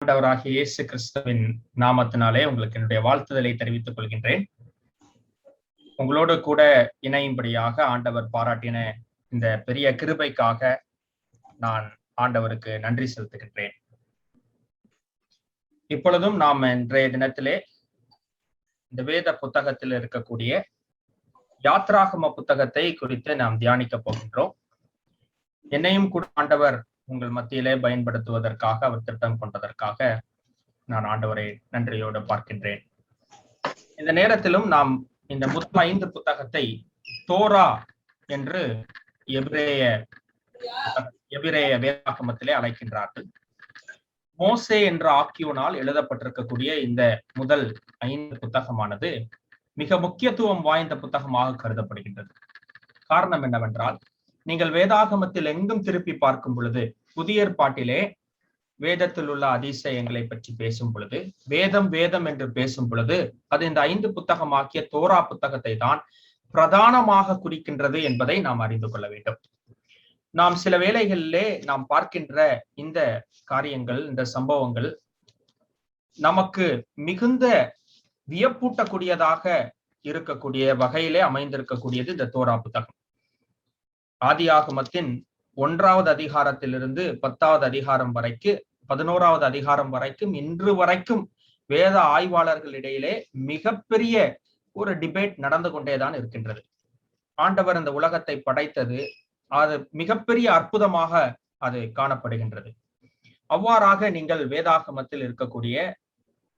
ஆண்டவராகிய இயேசு கிறிஸ்துவின் நாமத்தினாலே உங்களுக்கு என்னுடைய வாழ்த்துதலை தெரிவித்துக் கொள்கின்றேன். உங்களோடு கூட இணையும்படியாக ஆண்டவர் பாராட்டின இந்த பெரிய கிருபைக்காக நான் ஆண்டவருக்கு நன்றி செலுத்துகின்றேன். இப்பொழுதும் நாம் இன்றைய தினத்திலே இந்த வேத புத்தகத்தில் இருக்கக்கூடிய யாத்ராகம புத்தகத்தை குறித்து நாம் தியானிக்க போகின்றோம். என்னையும் கூட ஆண்டவர் உங்கள் மத்தியிலே பயன்படுத்துவதற்காக அவர் திட்டம் கொண்டதற்காக நான் ஆண்டவரை நன்றியோடு பார்க்கின்றேன். இந்த நேரத்திலும் நாம் இந்த முதல் 5 புத்தகத்தை தோரா என்று எபிரேய வேதாகமத்திலே அழைக்கின்றார்கள். மோசே என்ற ஆக்கியோனால் எழுதப்பட்டிருக்கக்கூடிய இந்த முதல் 5 புத்தகமானது மிக முக்கியத்துவம் வாய்ந்த புத்தகமாக கருதப்படுகின்றது. காரணம் என்னவென்றால், நீங்கள் வேதாகமத்தில் எங்கும் திருப்பி பார்க்கும் பொழுது, புதிய ஏற்பாட்டிலே வேதத்தில் உள்ள அதிசயங்களை பற்றி பேசும் பொழுது, வேதம் வேதம் என்று பேசும் பொழுது, அது இந்த 5 புத்தகமாக்கிய தோரா புத்தகத்தை தான் பிரதானமாக குறிக்கின்றது என்பதை நாம் அறிந்து கொள்ள வேண்டும். நாம் சில வேளைகளிலே நாம் பார்க்கின்ற இந்த காரியங்கள், இந்த சம்பவங்கள் நமக்கு மிகுந்த வியப்பூட்டக்கூடியதாக இருக்கக்கூடிய வகையிலே அமைந்திருக்கக்கூடியது இந்த தோரா புத்தகம். ஆதியாகமத்தின் 1வது அதிகாரத்திலிருந்து 10வது அதிகாரம் வரைக்கும், 11வது அதிகாரம் வரைக்கும், இன்று வரைக்கும் வேத ஆய்வாளர்களிடையிலே மிகப்பெரிய ஒரு டிபேட் நடந்து கொண்டேதான் இருக்கின்றது. ஆண்டவர் இந்த உலகத்தை படைத்தது அது மிகப்பெரிய அற்புதமாக அது காணப்படுகின்றது. அவ்வாறாக நீங்கள் வேதாகமத்தில் இருக்கக்கூடிய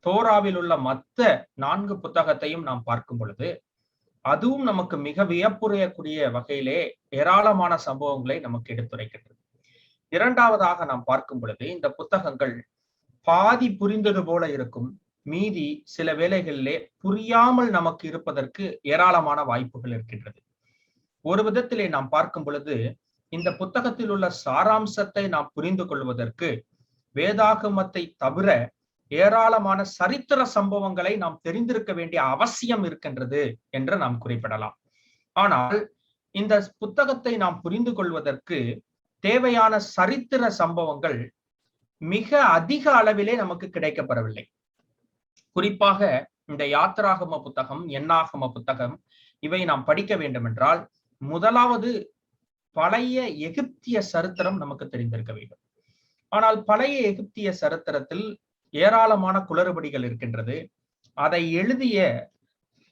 தோராவில் உள்ள மற்ற 4 புத்தகத்தையும் நாம் பார்க்கும் பொழுது, அதுவும் நமக்கு மிக வியப்புரையக்கூடிய வகையிலே ஏராளமான சம்பவங்களை நமக்கு எடுத்துரைக்கின்றது. இரண்டாவதாக நாம் பார்க்கும் பொழுது, இந்த புத்தகங்கள் பாதி புரிந்தது போல இருக்கும், மீதி சில வேளைகளிலே புரியாமல் நமக்கு இருப்பதற்கு ஏராளமான வாய்ப்புகள் இருக்கின்றது. ஒரு விதத்திலே நாம் பார்க்கும் பொழுது, இந்த புத்தகத்தில் உள்ள சாராம்சத்தை நாம் புரிந்து கொள்வதற்கு வேதாகமத்தை தவிர ஏராளமான சரித்திர சம்பவங்களை நாம் தெரிந்திருக்க வேண்டிய அவசியம் இருக்கின்றது என்று நாம் குறிப்பிடலாம். ஆனால் இந்த புத்தகத்தை நாம் புரிந்து கொள்வதற்கு தேவையான சரித்திர சம்பவங்கள் மிக அதிக அளவிலே நமக்கு கிடைக்கப்பெறவில்லை. குறிப்பாக இந்த யாத்ராகம புத்தகம், எண்ணாகம புத்தகம், இவை நாம் படிக்க வேண்டும் என்றால் முதலாவது பழைய எகிப்திய சரித்திரம் நமக்கு தெரிந்திருக்க வேண்டும். ஆனால் பழைய எகிப்திய சரித்திரத்தில் ஏராளமான குளறுபடிகள் இருக்கின்றது. அதை எழுதிய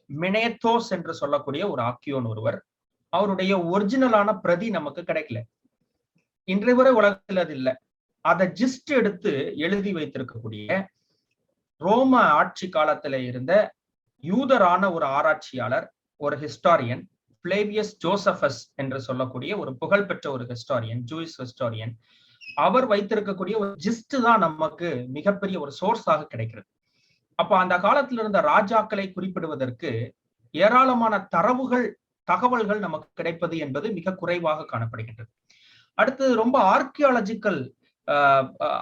மினேத்தோஸ் என்று சொல்லக்கூடிய ஒரு ஆக்கியோன் ஒருவர், அவருடைய ஒரிஜினலான பிரதி நமக்கு கிடைக்கல. இன்றைய வரை உலகத்தில் அது இல்லை. அதை ஜிஸ்ட் எடுத்து எழுதி வைத்திருக்கக்கூடிய ரோம ஆட்சி காலத்தில இருந்த யூதரான ஒரு ஆராய்ச்சியாளர், ஒரு ஹிஸ்டாரியன், பிளேவியஸ் ஜோசபஸ் என்று சொல்லக்கூடிய ஒரு புகழ்பெற்ற ஒரு ஹிஸ்டாரியன், ஜூயிஷ் ஹிஸ்டாரியன், அவர் வைத்திருக்கக்கூடிய ஒரு ஜிஸ்ட் தான் நமக்கு மிகப்பெரிய ஒரு சோர்ஸாக கிடைக்கிறது. அப்ப அந்த காலத்தில் இருந்த ராஜாக்களை குறிப்பிடுவதற்கு ஏராளமான தகவல்கள் நமக்கு கிடைப்பது என்பது மிக குறைவாக காணப்படுகின்றது. அடுத்து ரொம்ப ஆர்கியாலஜிக்கல்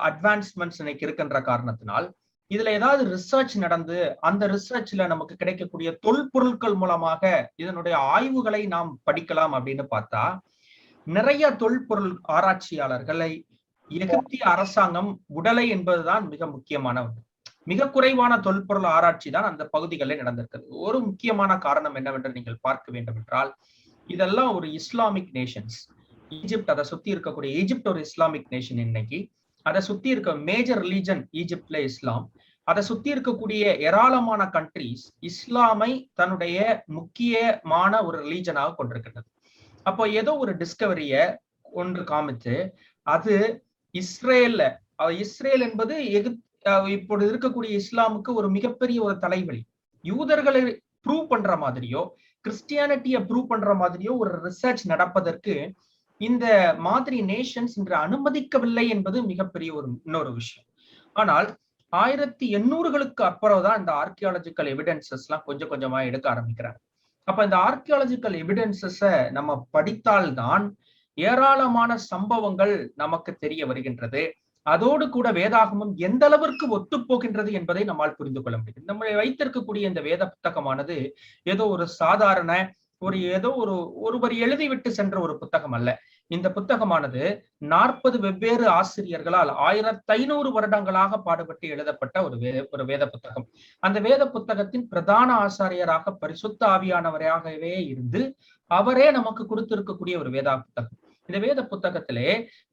அட்வான்ஸ்மெண்ட்ஸ் இன்னைக்கு இருக்கின்ற காரணத்தினால் இதுல ஏதாவது ரிசர்ச் நடந்து அந்த ரிசர்ச்ல நமக்கு கிடைக்கக்கூடிய தொல்பொருட்கள் மூலமாக இதனுடைய ஆய்வுகளை நாம் படிக்கலாம் அப்படின்னு பார்த்தா, நிறைய தொல்பொருள் ஆராய்ச்சியாளர்களை எகிப்திய அரசாங்கம் உடலை என்பதுதான் மிக முக்கியமான ஒன்று. மிக குறைவான தொல்பொருள் ஆராய்ச்சி தான் அந்த பகுதிகளில் நடந்திருக்கிறது. ஒரு முக்கியமான காரணம் என்னவென்று நீங்கள் பார்க்க வேண்டும் என்றால், இதெல்லாம் ஒரு இஸ்லாமிக் நேஷன்ஸ். ஈஜிப்ட், அதை சுத்தி இருக்கக்கூடிய ஈஜிப்ட் ஒரு இஸ்லாமிக் நேஷன். இன்னைக்கு அதை சுத்தி இருக்க மேஜர் ரிலீஜன் ஈஜிப்ட்ல இஸ்லாம். அதை சுத்தி இருக்கக்கூடிய ஏராளமான கண்ட்ரிஸ் இஸ்லாமை தன்னுடைய முக்கியமான ஒரு ரிலீஜனாக கொண்டிருக்கின்றது. அப்போ ஏதோ ஒரு டிஸ்கவரிய ஒன்று காமிச்சு அது இஸ்ரேல் என்பது இப்பொழுது இருக்கக்கூடிய இஸ்லாமுக்கு ஒரு மிகப்பெரிய ஒரு தலைவலி. யூதர்களை ப்ரூவ் பண்ற மாதிரியோ கிறிஸ்டியானிட்டியை ப்ரூவ் பண்ற மாதிரியோ ஒரு ரிசர்ச் நடப்பதற்கு இந்த மாதிரி நேஷன்ஸ் இன்று அனுமதிக்கவில்லை என்பது மிகப்பெரிய இன்னொரு விஷயம். ஆனால் 1800களுக்கு அப்புறம் தான் இந்த ஆர்கியாலஜிக்கல் எவிடன்சஸ் எல்லாம் கொஞ்சம் கொஞ்சமா எடுக்க ஆரம்பிக்கிறாங்க. அப்ப இந்த ஆர்கியாலஜிக்கல் எவிடன்சஸ நம்ம படித்தால்தான் ஏராளமான சம்பவங்கள் நமக்கு தெரிய வருகின்றது. அதோடு கூட வேதாகமம் எந்த அளவிற்கு ஒத்து போகின்றது என்பதை நம்மால் புரிந்து கொள்ள முடியும். நம்ம வைத்திருக்கக்கூடிய இந்த வேத புத்தகமானது ஏதோ ஒரு சாதாரண ஏதோ ஒருவர் எழுதிவிட்டு சென்ற ஒரு புத்தகம் அல்ல. இந்த புத்தகமானது 40 வெவ்வேறு ஆசிரியர்களால் 1500 வருடங்களாக பாடுபட்டு எழுதப்பட்ட ஒரு வேத புத்தகம். அந்த வேத புத்தகத்தின் பிரதான ஆசாரியராக பரிசுத்த ஆவியானவராகவே இருந்து அவரே நமக்கு கொடுத்திருக்கக்கூடிய ஒரு வேதா புத்தகம். இந்த வேத புத்தகத்திலே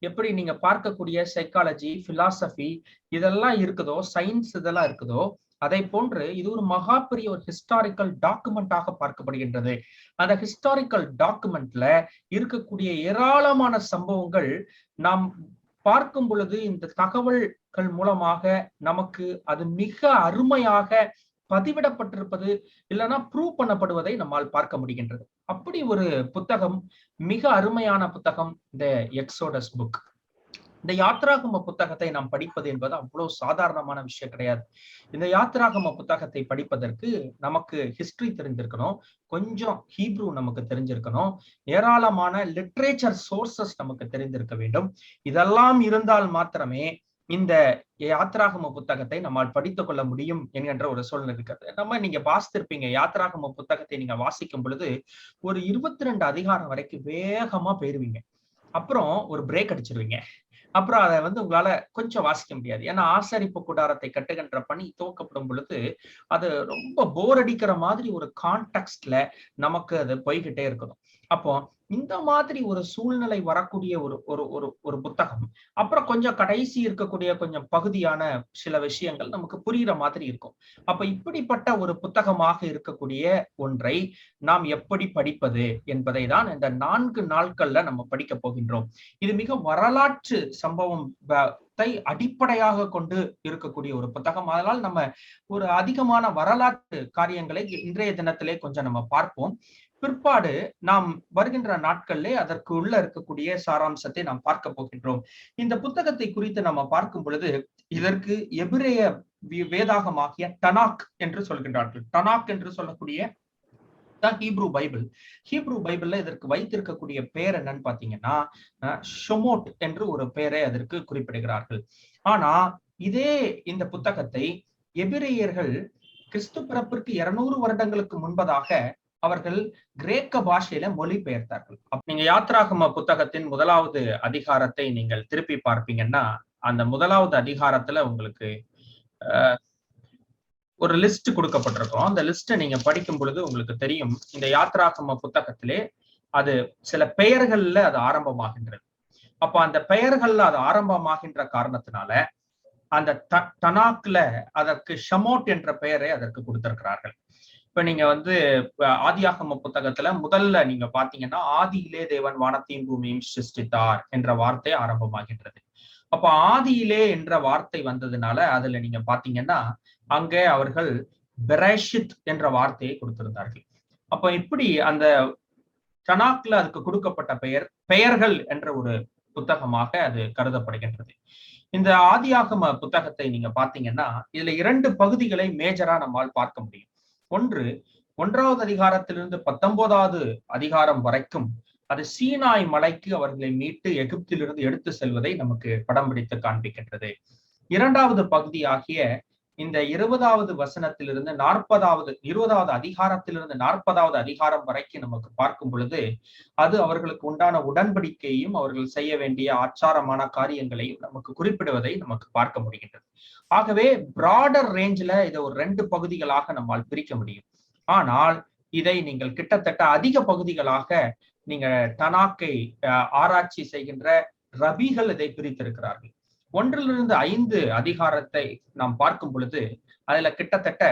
எப்படி நீங்க பார்க்கக்கூடிய சைக்காலஜி, பிலாசபி இதெல்லாம் இருக்குதோ, சயின்ஸ் இதெல்லாம் இருக்குதோ, அதை போன்று இது ஒரு மகா பெரிய ஒரு ஹிஸ்டாரிக்கல் டாக்குமெண்டாக பார்க்கப்படுகின்றது. அந்த ஹிஸ்டாரிக்கல் டாக்குமெண்ட்ல இருக்கக்கூடிய ஏராளமான சம்பவங்கள் நாம் பார்க்கும் பொழுது இந்த தகவல்கள் மூலமாக நமக்கு அது மிக அருமையாக பதிவிடப்பட்டிருப்பது இல்லைன்னா ப்ரூவ் பண்ணப்படுவதை நம்மால் பார்க்க முடிகின்றது. அப்படி ஒரு புத்தகம், மிக அருமையான புத்தகம் இந்த எக்ஸோடஸ் புக். இந்த யாத்ராகம புத்தகத்தை நாம் படிப்பது என்பது அவ்வளவு சாதாரணமான விஷயம் கிடையாது. இந்த யாத்ராகம புத்தகத்தை படிப்பதற்கு நமக்கு ஹிஸ்டரி தெரிஞ்சிருக்கணும், கொஞ்சம் ஹீப்ரூ நமக்கு தெரிஞ்சிருக்கணும், ஏராளமான லிட்ரேச்சர் சோர்சஸ் நமக்கு தெரிந்திருக்க வேண்டும். இதெல்லாம் இருந்தால் மாத்திரமே இந்த யாத்ராகம புத்தகத்தை நம்மால் படித்துக் கொள்ள முடியும் என்கின்ற ஒரு சூழ்நிலை இருக்கிறது. நீங்க வாசித்திருப்பீங்க, யாத்ராகம புத்தகத்தை நீங்க வாசிக்கும் பொழுது ஒரு 22 அதிகாரம் வரைக்கும் வேகமா போயிருவீங்க. அப்புறம் ஒரு பிரேக் அடிச்சிருவீங்க. அப்புறம் அதை உங்களால கொஞ்சம் வாசிக்க முடியாது. ஏன்னா ஆசரிப்பு கூடாரத்தை கட்டுகின்ற பணி துவக்கப்படும் பொழுது அது ரொம்ப போர் அடிக்கிற மாதிரி ஒரு கான்டெக்ஸ்ட்ல நமக்கு அது போய்கிட்டே இருக்கணும். அப்போ இந்த மாதிரி ஒரு சூழ்நிலை வரக்கூடிய ஒரு புத்தகம், அப்புறம் கொஞ்சம் கடைசி இருக்கக்கூடிய கொஞ்சம் பகுதியான சில விஷயங்கள் நமக்கு புரியுற மாதிரி இருக்கும். அப்ப இப்படிப்பட்ட ஒரு புத்தகமாக இருக்கக்கூடிய ஒன்றை நாம் எப்படி படிப்பது என்பதை தான் இந்த 4 நாட்கள்ல நம்ம படிக்க போகின்றோம். இது மிக வரலாற்று சம்பவம் அடிப்படையாக கொண்டு இருக்கக்கூடிய ஒரு புத்தகம். அதனால் நம்ம ஒரு அதிகமான வரலாற்று காரியங்களை இன்றைய தினத்திலே கொஞ்சம் நம்ம பார்ப்போம். பிற்பாடு நாம் வருகின்ற நாட்களிலே அதற்கு உள்ள இருக்கக்கூடிய சாராம்சத்தை நாம் பார்க்க போகின்றோம். இந்த புத்தகத்தை குறித்து நம்ம பார்க்கும் பொழுது இதற்கு எபிரேய வேதாகமாகிய டனாக் என்று சொல்கின்றார்கள். டனாக் என்று சொல்லக்கூடிய ஹீப்ரூ பைபிள். ஹீப்ரூ பைபிள்ல இதற்கு வைத்திருக்கக்கூடிய பெயர் என்னன்னு பாத்தீங்கன்னா ஷொமோட் என்று ஒரு பெயரை அதற்கு குறிப்பிடுகிறார்கள். ஆனா இதே இந்த புத்தகத்தை எபிரேயர்கள் கிறிஸ்து பிறப்பிற்கு 200 வருடங்களுக்கு முன்பதாக அவர்கள் கிரேக்க பாஷையில மொழிபெயர்த்தார்கள். நீங்க யாத்ராகம புத்தகத்தின் 1வது அதிகாரத்தை நீங்கள் திருப்பி பார்ப்பீங்கன்னா அந்த 1வது அதிகாரத்துல உங்களுக்கு ஒரு லிஸ்ட் கொடுக்கப்பட்டிருக்கும். அந்த லிஸ்ட்டை நீங்க படிக்கும் பொழுது உங்களுக்கு தெரியும், இந்த யாத்ராகம புத்தகத்திலே அது சில பெயர்கள்ல அது ஆரம்பமாகின்றது. அப்ப அந்த பெயர்கள்ல அது ஆரம்பமாகின்ற காரணத்தினால அந்த டனாக்ல அதற்கு ஷமோட் என்ற பெயரை அதற்கு கொடுத்திருக்கிறார்கள். இப்ப நீங்க ஆதியாகம புத்தகத்துல முதல்ல நீங்க பாத்தீங்கன்னா ஆதியிலே தேவன் வானத்தையும் பூமியையும் சிருஷ்டித்தார் என்ற வார்த்தை ஆரம்பமாகின்றது. அப்ப ஆதியிலே என்ற வார்த்தை வந்ததுனால அதுல நீங்க பாத்தீங்கன்னா அங்கே அவர்கள் பெரேஷித் என்ற வார்த்தையை கொடுத்திருந்தார்கள். அப்ப இப்படி அந்த டனாக்ல அதுக்கு கொடுக்கப்பட்ட பெயர்கள் என்ற ஒரு புத்தகமாக அது கருதப்படுகின்றது. இந்த ஆதியாகம புத்தகத்தை நீங்க பாத்தீங்கன்னா இதுல 2 பகுதிகளை மேஜரா நம்மால் பார்க்க முடியும். ஒன்று 1வது அதிகாரத்திலிருந்து 19வது அதிகாரம் வரைக்கும் அது சீனாய் மலைக்கு அவர்களை மீட்டு எகிப்திலிருந்து எடுத்து செல்வதை நமக்கு படம் பிடித்து காண்பிக்கின்றது. 2வது பகுதியாகிய இந்த 20வது வசனத்திலிருந்து 20வது அதிகாரத்திலிருந்து 40வது அதிகாரம் வரைக்கும் நமக்கு பார்க்கும் பொழுது அது அவர்களுக்கு உண்டான உடன்படிக்கையும் அவர்கள் செய்ய வேண்டிய ஆச்சாரமான காரியங்களையும் நமக்கு குறிப்பிடுவதை நமக்கு பார்க்க முடிகின்றது. ஆகவே பிராடர் ரேஞ்சில இதை ஒரு 2 பகுதிகளாக நம்மால் பிரிக்க முடியும். ஆனால் இதை நீங்கள் கிட்டத்தட்ட அதிக பகுதிகளாக நீங்க டனாக்கை ஆராய்ச்சி செய்கின்ற ரபிகள் இதை பிரித்திருக்கிறார்கள். 1லிருந்து 5 அதிகாரத்தை நாம் பார்க்கும் பொழுது அதுல கிட்டத்தட்ட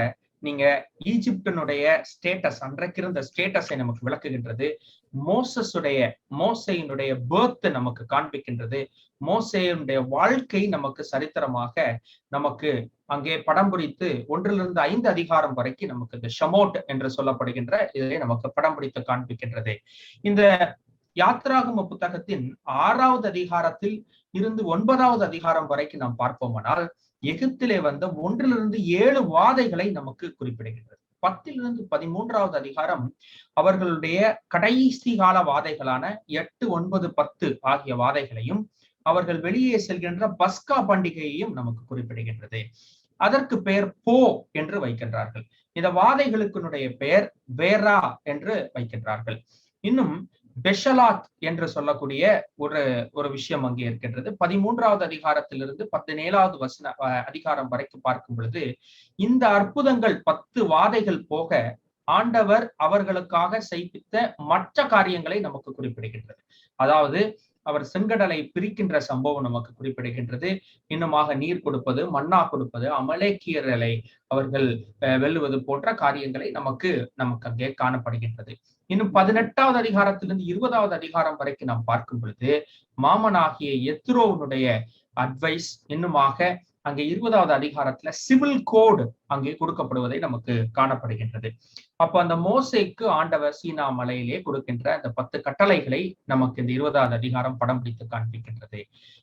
நீங்க ஈஜிப்டினுடைய ஸ்டேட்டஸ், அன்றைக்கு இருந்த ஸ்டேட்டஸை நமக்கு விளக்குகின்றது. மோசையினுடைய பேர்த் நமக்கு காண்பிக்கின்றது. மோசேயினுடைய வாழ்க்கை நமக்கு சரித்திரமாக நமக்கு அங்கே படம் பிடித்து 1லிருந்து 5 அதிகாரம் வரைக்கும் நமக்கு இந்த ஷமோட் என்று சொல்லப்படுகின்ற இதை நமக்கு படம் பிடித்து காண்பிக்கின்றது. இந்த யாத்ராகம புத்தகத்தின் 6வது அதிகாரத்தில் இருந்து 9வது அதிகாரம் வரைக்கும் நாம் பார்ப்போமானால் எகிப்திலே வந்த 1 7 வாதைகளை நமக்கு குறிப்பிடுகின்றது. 10 13வது அதிகாரம் அவர்களுடைய கடைசி கால வாதைகளான 8, 9, 10 ஆகிய வாதைகளையும் அவர்கள் வெளியே செல்கின்ற பஸ்கா பண்டிகையையும் நமக்கு குறிப்பிடுகின்றது. அதற்கு பெயர் போ என்று வைக்கின்றார்கள். இந்த வாதைகளுக்கு பெயர் பேரா என்று வைக்கின்றார்கள். இன்னும் பெஷலாத் என்று சொல்லக்கூடிய ஒரு விஷயம் அங்கே இருக்கின்றது. 13வது அதிகாரத்திலிருந்து 17வது அதிகாரம் வரைக்கும் பார்க்கும் பொழுது இந்த அற்புதங்கள் 10 வாதைகள் போக ஆண்டவர் அவர்களுக்காக செய்வித்த மற்ற காரியங்களை நமக்கு குறிப்பிடுகின்றது. அதாவது அவர் செங்கடலை பிரிக்கின்ற சம்பவம் நமக்கு குறிப்பிடுகின்றது. இன்னுமாக நீர் கொடுப்பது, மன்னா கொடுப்பது, அமலேக்கியர்களை அவர்கள் வெல்லுவது போன்ற காரியங்களை நமக்கு அங்கே காணப்படுகின்றது. இன்னும் 18வது அதிகாரத்திலிருந்து 20வது அதிகாரம் வரைக்கும் நாம் பார்க்கும் பொழுது மாமனாகிய எத்ரோனுடைய அட்வைஸ், இன்னுமாக அங்கே 20வது அதிகாரத்துல சிவில் கோடு அங்கே கொடுக்கப்படுவதை நமக்கு காணப்படுகின்றது. அப்ப அந்த மோசேக்கு ஆண்டவர் சீனா மலையிலே கொடுக்கின்ற அந்த 10 கட்டளைகளை நமக்கு இந்த 20வது அதிகாரம் படம் பிடித்து காண்பிக்கின்றது.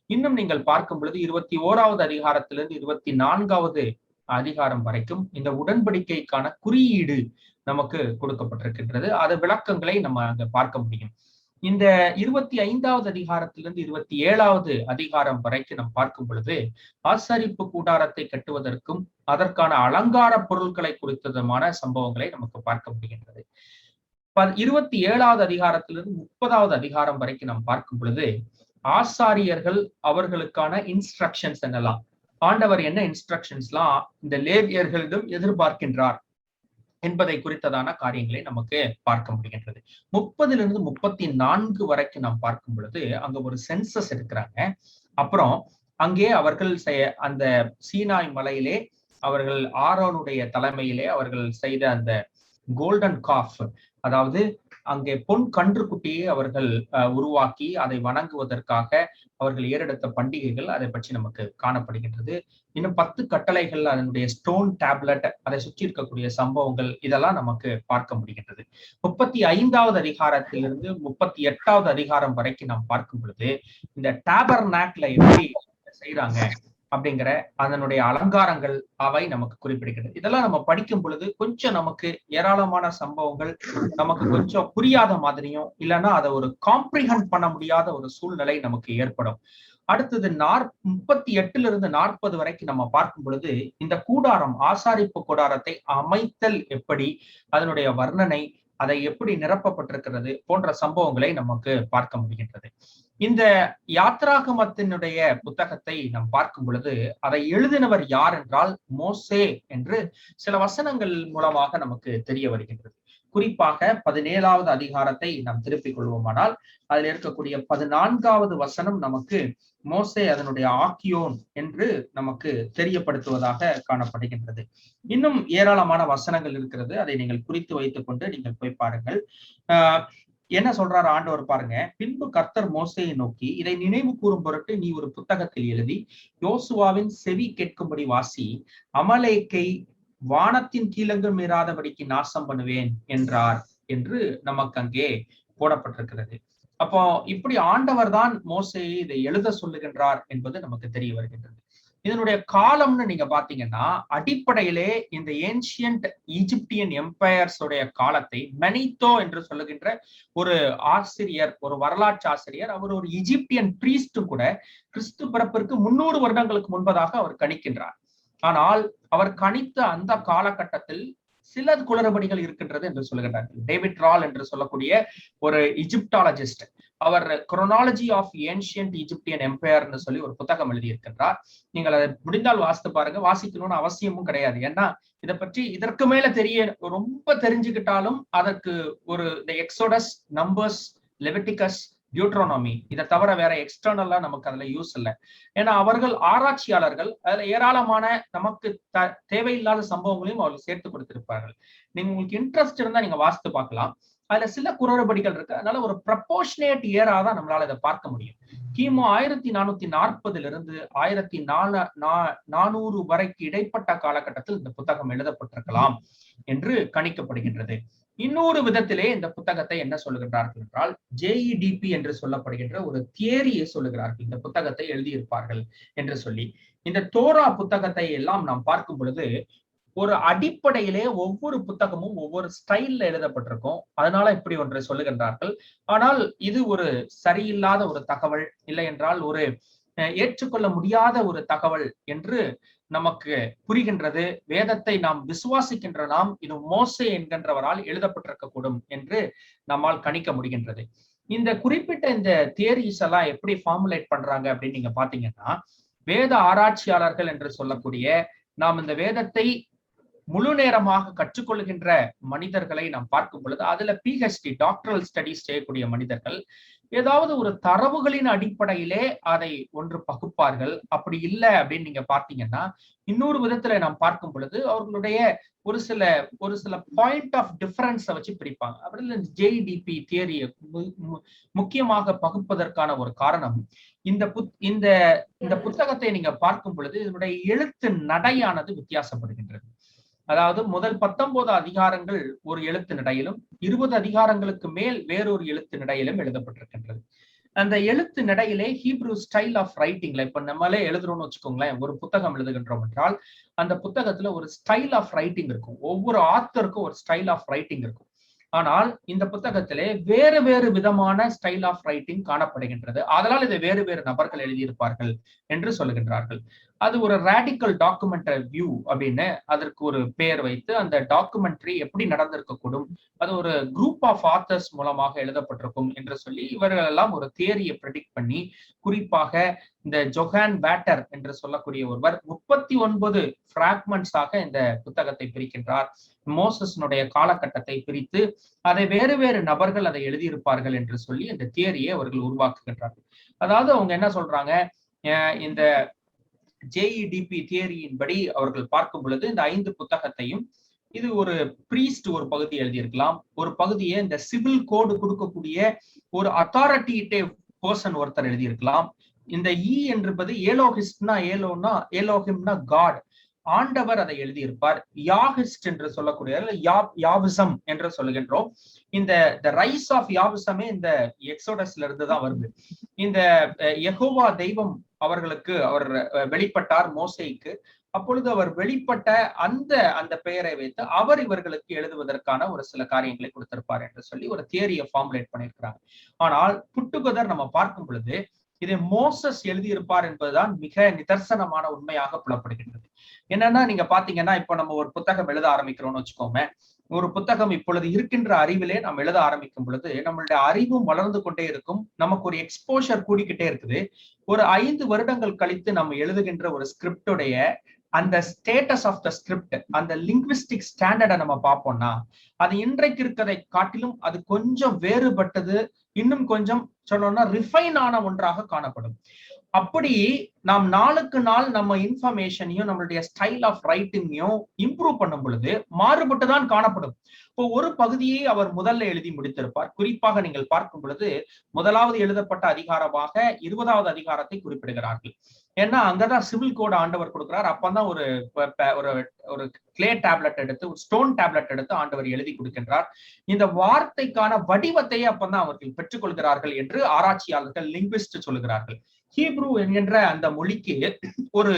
இன்னும் நீங்கள் பார்க்கும் பொழுது 21வது அதிகாரத்திலிருந்து 24வது அதிகாரம் வரைக்கும் இந்த உடன்படிக்கைக்கான குறியீடு நமக்கு கொடுக்கப்பட்டிருக்கின்றது. அது விளக்கங்களை நம்ம அங்க பார்க்க முடியும். இந்த 25வது அதிகாரத்திலிருந்து 27வது அதிகாரம் வரைக்கும் நாம் பார்க்கும் பொழுது ஆசரிப்பு கூடாரத்தை கட்டுவதற்கும் அதற்கான அலங்கார பொருட்களை குறித்ததுமான சம்பவங்களை நமக்கு பார்க்க முடிகின்றது. 27வது அதிகாரத்திலிருந்து 30வது அதிகாரம் வரைக்கும் நாம் பார்க்கும் பொழுது ஆசாரியர்கள் அவர்களுக்கான இன்ஸ்ட்ரக்ஷன்ஸ் என்னலாம், ஆண்டவர் என்ன இன்ஸ்ட்ரக்ஷன்ஸ்லாம் இந்த லேவியர்களிடம் எதிர்பார்க்கின்றார் என்பதை குறித்ததான காரியங்களை நமக்கு பார்க்க முடிகின்றது. 30லிருந்து 34 வரைக்கும் நாம் பார்க்கும் பொழுது அங்க ஒரு சென்சஸ் எடுக்கிறாங்க. அப்புறம் அங்கே அவர்கள் அந்த சீனாய் மலையிலே அவர்கள் ஆரோனுடைய தலைமையிலே அவர்கள் செய்த அந்த கோல்டன் காஃப், அதாவது அங்கே பொன் கன்றுக்குட்டியை அவர்கள் உருவாக்கி அதை வணங்குவதற்காக அவர்கள் ஏறெடுத்த பண்டிகைகள், அதை பற்றி நமக்கு காணப்படுகின்றது. இன்னும் 10 கட்டளைகள், அதனுடைய ஸ்டோன் டேப்லெட், அதை சுற்றி இருக்கக்கூடிய சம்பவங்கள், இதெல்லாம் நமக்கு பார்க்க முடிகின்றது. 35வது அதிகாரத்திலிருந்து 38வது அதிகாரம் வரைக்கும் நாம் பார்க்கும் பொழுது இந்த டேபர்நாக்ல எப்படி செய்யறாங்க அப்படிங்கிற அதனுடைய அலங்காரங்கள் அவை நமக்கு குறிப்பிடுகிறது. இதெல்லாம் நம்ம படிக்கும் பொழுது கொஞ்சம் நமக்கு ஏராளமான சம்பவங்கள் நமக்கு கொஞ்சம் புரியாத மாதிரியும், இல்லைன்னா அதை ஒரு காம்ப்ரிஹெண்ட் பண்ண முடியாத ஒரு சூழ்நிலை நமக்கு ஏற்படும். அடுத்தது 38லிருந்து 40 வரைக்கும் நம்ம பார்க்கும் பொழுது இந்த கூடாரம், ஆசாரிப்பு கூடாரத்தை அமைத்தல் எப்படி, அதனுடைய வர்ணனை, அதை எப்படி நிரப்பப்பட்டிருக்கிறது போன்ற சம்பவங்களை நமக்கு பார்க்க முடிகின்றது. இந்த யாத்ராகமத்தினுடைய புத்தகத்தை நாம் பார்க்கும் பொழுது அதை எழுதினவர் யார் என்றால் மோசே என்று சில வசனங்கள் மூலமாக நமக்கு தெரிய வருகின்றது. குறிப்பாக 17வது அதிகாரத்தை நாம் திருப்பிக் கொள்வோமானால் அதில் இருக்கக்கூடிய 14வது வசனம் நமக்கு மோசே அதனுடைய ஆக்கியோன் என்று நமக்கு தெரியப்படுத்துவதாக காணப்படுகின்றது. இன்னும் ஏராளமான வசனங்கள் இருக்கிறது, அதை நீங்கள் குறித்து வைத்துக் கொண்டு நீங்கள் போய் பாருங்கள். என்ன சொல்றாரு ஆண்டவர் பாருங்க. பின்பு கர்த்தர் மோசேயை நோக்கி, இதை நினைவு கூறும் பொருட்டு நீ ஒரு புத்தகத்தில் எழுதி யோசுவாவின் செவி கேட்கும்படி வாசி, அமலேக்கை வானத்தின் கீழங்கும் மீறாதபடிக்கு நாசம் பண்ணுவேன் என்றார் என்று நமக்கு அங்கே போடப்பட்டிருக்கிறது. அப்போ இப்படி ஆண்டவர் தான் மோசேயை இதை எழுத சொல்லுகின்றார் என்பது நமக்கு தெரிய வருகின்றது. இதனுடைய காலம்னு நீங்க பாத்தீங்கன்னா அடிப்படையிலே இந்த ஏன்ஷியன்ட் ஈஜிப்டியன் எம்பையர்ஸ் உடைய காலத்தை மெனித்தோ என்று சொல்லுகின்ற ஒரு ஆசிரியர், ஒரு வரலாற்று ஆசிரியர், அவர் ஒரு ஈஜிப்டியன் பிரீஸ்ட் கூட கிறிஸ்து பிறப்பிற்கு 300 வருடங்களுக்கு முன்பதாக அவர் கணிக்கின்றார். ஆனால் அவர் கணித்த அந்த காலகட்டத்தில் சில குளறுபடிகள் இருக்கின்றது என்று சொல்லுகின்றார்கள். டேவிட் ரால் என்று சொல்லக்கூடிய ஒரு இஜிப்டாலஜிஸ்ட், அவர் குரோனாலஜி ஆஃப் ஏன்ஷியன்ட் ஈஜிப்டியன் எம்பையர்னு சொல்லி ஒரு புத்தகம் எழுதியிருக்கின்றார். நீங்கள் அதை முடிந்தால் வாசித்து பாருங்க. வாசிக்கணும்னு அவசியமும் கிடையாது. ஏன்னா இதை பற்றி இதற்கு மேல ரொம்ப தெரிஞ்சுக்கிட்டாலும் அதற்கு ஒரு எக்ஸோடஸ், நம்பர்ஸ், லெவிட்டிகஸ், டியூட்ரோனமி, இதை தவிர வேற எக்ஸ்டர்னலா நமக்கு அதுல யூஸ் இல்லை. ஏன்னா அவர்கள் ஆராய்ச்சியாளர்கள், அதுல ஏராளமான நமக்கு தேவையில்லாத சம்பவங்களையும் அவர்கள் சேர்த்து கொடுத்திருப்பார்கள். நீங்க உங்களுக்கு இன்ட்ரெஸ்ட் இருந்தா நீங்க வாசித்து பார்க்கலாம். அதுல சில குளறுபடிகள் இருக்கு. அதனால ஒரு ப்ரப்போர்ஷனேட் இயரா தான் நம்மளால இதை பார்க்க முடியும். கிமு 1440 1400 வரைக்கும் இடைப்பட்ட காலகட்டத்தில் இந்த புத்தகம் எழுதப்பட்டிருக்கலாம் என்று கணிக்கப்படுகின்றது. இன்னொரு விதத்திலே இந்த புத்தகத்தை என்ன சொல்லுகின்றார்கள் என்றால் ஜேஇடிபி என்று சொல்லப்படுகின்ற ஒரு தியரியை சொல்லுகிறார்கள், இந்த புத்தகத்தை எழுதியிருப்பார்கள் என்று சொல்லி. இந்த தோரா புத்தகத்தை எல்லாம் நாம் பார்க்கும் பொழுது ஒரு அடிப்படையிலே ஒவ்வொரு புத்தகமும் ஒவ்வொரு ஸ்டைல்ல எழுதப்பட்டிருக்கும். அதனால இப்படி ஒன்றை சொல்லுகின்றார்கள். ஆனால் இது ஒரு சரியில்லாத ஒரு தகவல், இல்லை என்றால் ஒரு ஏற்றுக்கொள்ள முடியாத ஒரு தகவல் என்று நமக்கு புரிகின்றது. வேதத்தை நாம் விசுவாசிக்கின்ற நாம் இது மோசே என்கின்றவரால் எழுதப்பட்டிருக்கக்கூடும் என்று நம்மால் கணிக்க முடிகின்றது. இந்த குறிப்பிட்ட இந்த தியரிஸ் எல்லாம் எப்படி ஃபார்முலேட் பண்றாங்க அப்படின்னு நீங்க பாத்தீங்கன்னா, வேத ஆராய்ச்சியாளர்கள் என்று சொல்லக்கூடிய நாம் இந்த வேதத்தை முழு நேரமாக கற்றுக்கொள்கின்ற மனிதர்களை நாம் பார்க்கும் பொழுது அதுல பிஹெச்டி டாக்டரல் ஸ்டடிஸ் செய்யக்கூடிய மனிதர்கள் ஏதாவது ஒரு தரவுகளின் அடிப்படையிலே அதை ஒன்று பகுப்பார்கள். அப்படி இல்லை அப்படின்னு நீங்க பார்த்தீங்கன்னா, இன்னொரு விதத்துல நாம் பார்க்கும் பொழுது அவர்களுடைய ஒரு சில பாயிண்ட் ஆஃப் டிஃபரன்ஸை வச்சு பிரிப்பாங்க. அப்படி ஜேஇடிபி தியரியை முக்கியமாக பகுப்பதற்கான ஒரு காரணம், இந்த புத்தகத்தை நீங்க பார்க்கும் பொழுது இதனுடைய எழுத்து நடையானது வித்தியாசப்படுகின்றது. அதாவது முதல் 19 அதிகாரங்கள் ஒரு எழுத்து நடையிலும் 20 அதிகாரங்களுக்கு மேல் வேறொரு எழுத்து நடையிலும் எழுதப்பட்டிருக்கின்றது. அந்த எழுத்து நடையிலே ஹீப்ரூ ஸ்டைல் ஆஃப் ரைட்டிங்ல இப்ப நம்மளே எழுதுறோம்னு வச்சுக்கோங்களேன், ஒரு புத்தகம் எழுதுகின்றோம் என்றால் அந்த புத்தகத்துல ஒரு ஸ்டைல் ஆஃப் ரைட்டிங் இருக்கும். ஒவ்வொரு ஆத்தருக்கும் ஒரு ஸ்டைல் ஆஃப் ரைட்டிங் இருக்கும். ஆனால் இந்த புத்தகத்திலே வேறு வேறு விதமான ஸ்டைல் ஆஃப் ரைட்டிங் காணப்படுகின்றது. அதனால் இதை வேறு வேறு நபர்கள் எழுதியிருப்பார்கள் என்று சொல்லுகின்றார்கள். அது ஒரு ரேடிக்கல் டாக்குமெண்டரி வியூ அப்படின்னு அதற்கு ஒரு பெயர் வைத்து அந்த டாக்குமெண்ட்ரி எப்படி நடந்திருக்கக்கூடும், அது ஒரு குரூப் ஆஃப் ஆத்தர்ஸ் மூலமாக எழுதப்பட்டிருக்கும் என்று சொல்லி இவர்கள் எல்லாம் ஒரு தியரியை ப்ரெடிக்ட் பண்ணி, குறிப்பாக இந்த ஜொஹான் பேட்டர் என்று சொல்லக்கூடிய ஒருவர் 39 பிராக்மெண்ட்ஸாக இந்த புத்தகத்தை பிரிக்கின்றார். மோசஸினுடைய காலகட்டத்தை பிரித்து அதை வேறு வேறு நபர்கள் அதை எழுதியிருப்பார்கள் என்று சொல்லி இந்த தியரியை அவர்கள் உருவாக்குகின்றார்கள். அதாவது அவங்க என்ன சொல்றாங்க, இந்த ஜேஇடிபி தியரியின் படி அவர்கள் பார்க்கும் பொழுது இந்த 5 புத்தகத்தையும் இது ஒரு பிரீஸ்ட் ஒரு பகுதி எழுதியிருக்கலாம், ஒரு பகுதியை இந்த சிவில் கோடு கொடுக்கக்கூடிய ஒரு அத்தாரிட்டேட்டிவ் பர்சன் ஒருத்தர் எழுதியிருக்கலாம். இந்த என்பது ஏலோஹிம்னா காட், ஆண்டவர் அதை எழுதியிருப்பார். யாஹிஸ்ட் என்று சொல்லக்கூடிய யாவிசம் என்று சொல்லுகின்றோம். இந்த ரைஸ் ஆஃப் யாவிசமே இந்த எக்ஸோடஸ்ல இருந்து தான் வருது. இந்த யெகோவா தெய்வம் அவர்களுக்கு அவர் வெளிப்பட்டார் மோசேக்கு. அப்பொழுது அவர் வெளிப்பட்ட அந்த பெயரை வைத்து அவர் இவர்களுக்கு எழுதுவதற்கான ஒரு சில காரியங்களை கொடுத்திருப்பார் என்று சொல்லி ஒரு தியரியை ஃபார்முலேட் பண்ணியிருக்கிறாங்க. ஆனால் புட்டுகதர் நம்ம பார்க்கும் பொழுது இதை மோசஸ் எழுதியிருப்பார் என்பதுதான் மிக நிதர்சனமான உண்மையாக புலப்படுகின்றது. என்னன்னா நீங்க பாத்தீங்கன்னா, இப்ப நம்ம ஒரு புத்தகம் எழுத ஆரம்பிக்கிறோம்னு வச்சுக்கோங்க. ஒரு புத்தகம் இப்பொழுது இருக்கின்ற அறிவிலே நாம் எழுத ஆரம்பிக்கும் பொழுது நம்மளுடைய அறிவும் வளர்ந்து கொண்டே இருக்கும், நமக்கு ஒரு எக்ஸ்போஷர் கூடிக்கிட்டே இருக்குது. ஒரு 5 வருடங்கள் கழித்து நம்ம எழுதுகின்ற ஒரு ஸ்கிரிப்டுடைய அந்த ஸ்டேட்டஸ் ஆஃப் த ஸ்கிரிப்ட், அந்த லிங்குவிஸ்டிக் ஸ்டாண்டர்டை நம்ம பார்ப்போம்னா அது இன்றைக்கு இருக்கிறதை காட்டிலும் அது கொஞ்சம் வேறுபட்டது, இன்னும் கொஞ்சம் சொல்லணும்னா ரிஃபைன் ஆன ஒன்றாக காணப்படும். அப்படி நாம் நாளுக்கு நாள் நம்ம இன்ஃபர்மேஷனையும் நம்மளுடைய ஸ்டைல் ஆஃப் ரைட்டிங்கையும் இம்ப்ரூவ் பண்ணும் பொழுது மாறுபட்டுதான் காணப்படும். இப்போ ஒரு பகுதியை அவர் முதல்ல எழுதி முடித்திருப்பார். குறிப்பாக நீங்கள் பார்க்கும் பொழுது முதலாவது எழுதப்பட்ட அதிகாரமாக 20வது அதிகாரத்தை குறிப்பிடுகிறார்கள். ஏன்னா அங்கதான் சிவில் கோட் ஆண்டவர் கொடுக்கிறார். அப்பதான் ஒரு கிளே டேப்லெட் எடுத்து, ஒரு ஸ்டோன் டேப்லெட் எடுத்து ஆண்டவர் எழுதி கொடுக்கின்றார். இந்த வார்த்தைக்கான வடிவத்தையே அப்பதான் அவர்கள் பெற்றுக்கொள்கிறார்கள் என்று ஆராய்ச்சியாளர்கள் லிங்குவிஸ்ட் சொல்லுகிறார்கள். ஹீப்ரூ என்கின்ற அந்த மொழிக்கு ஒரு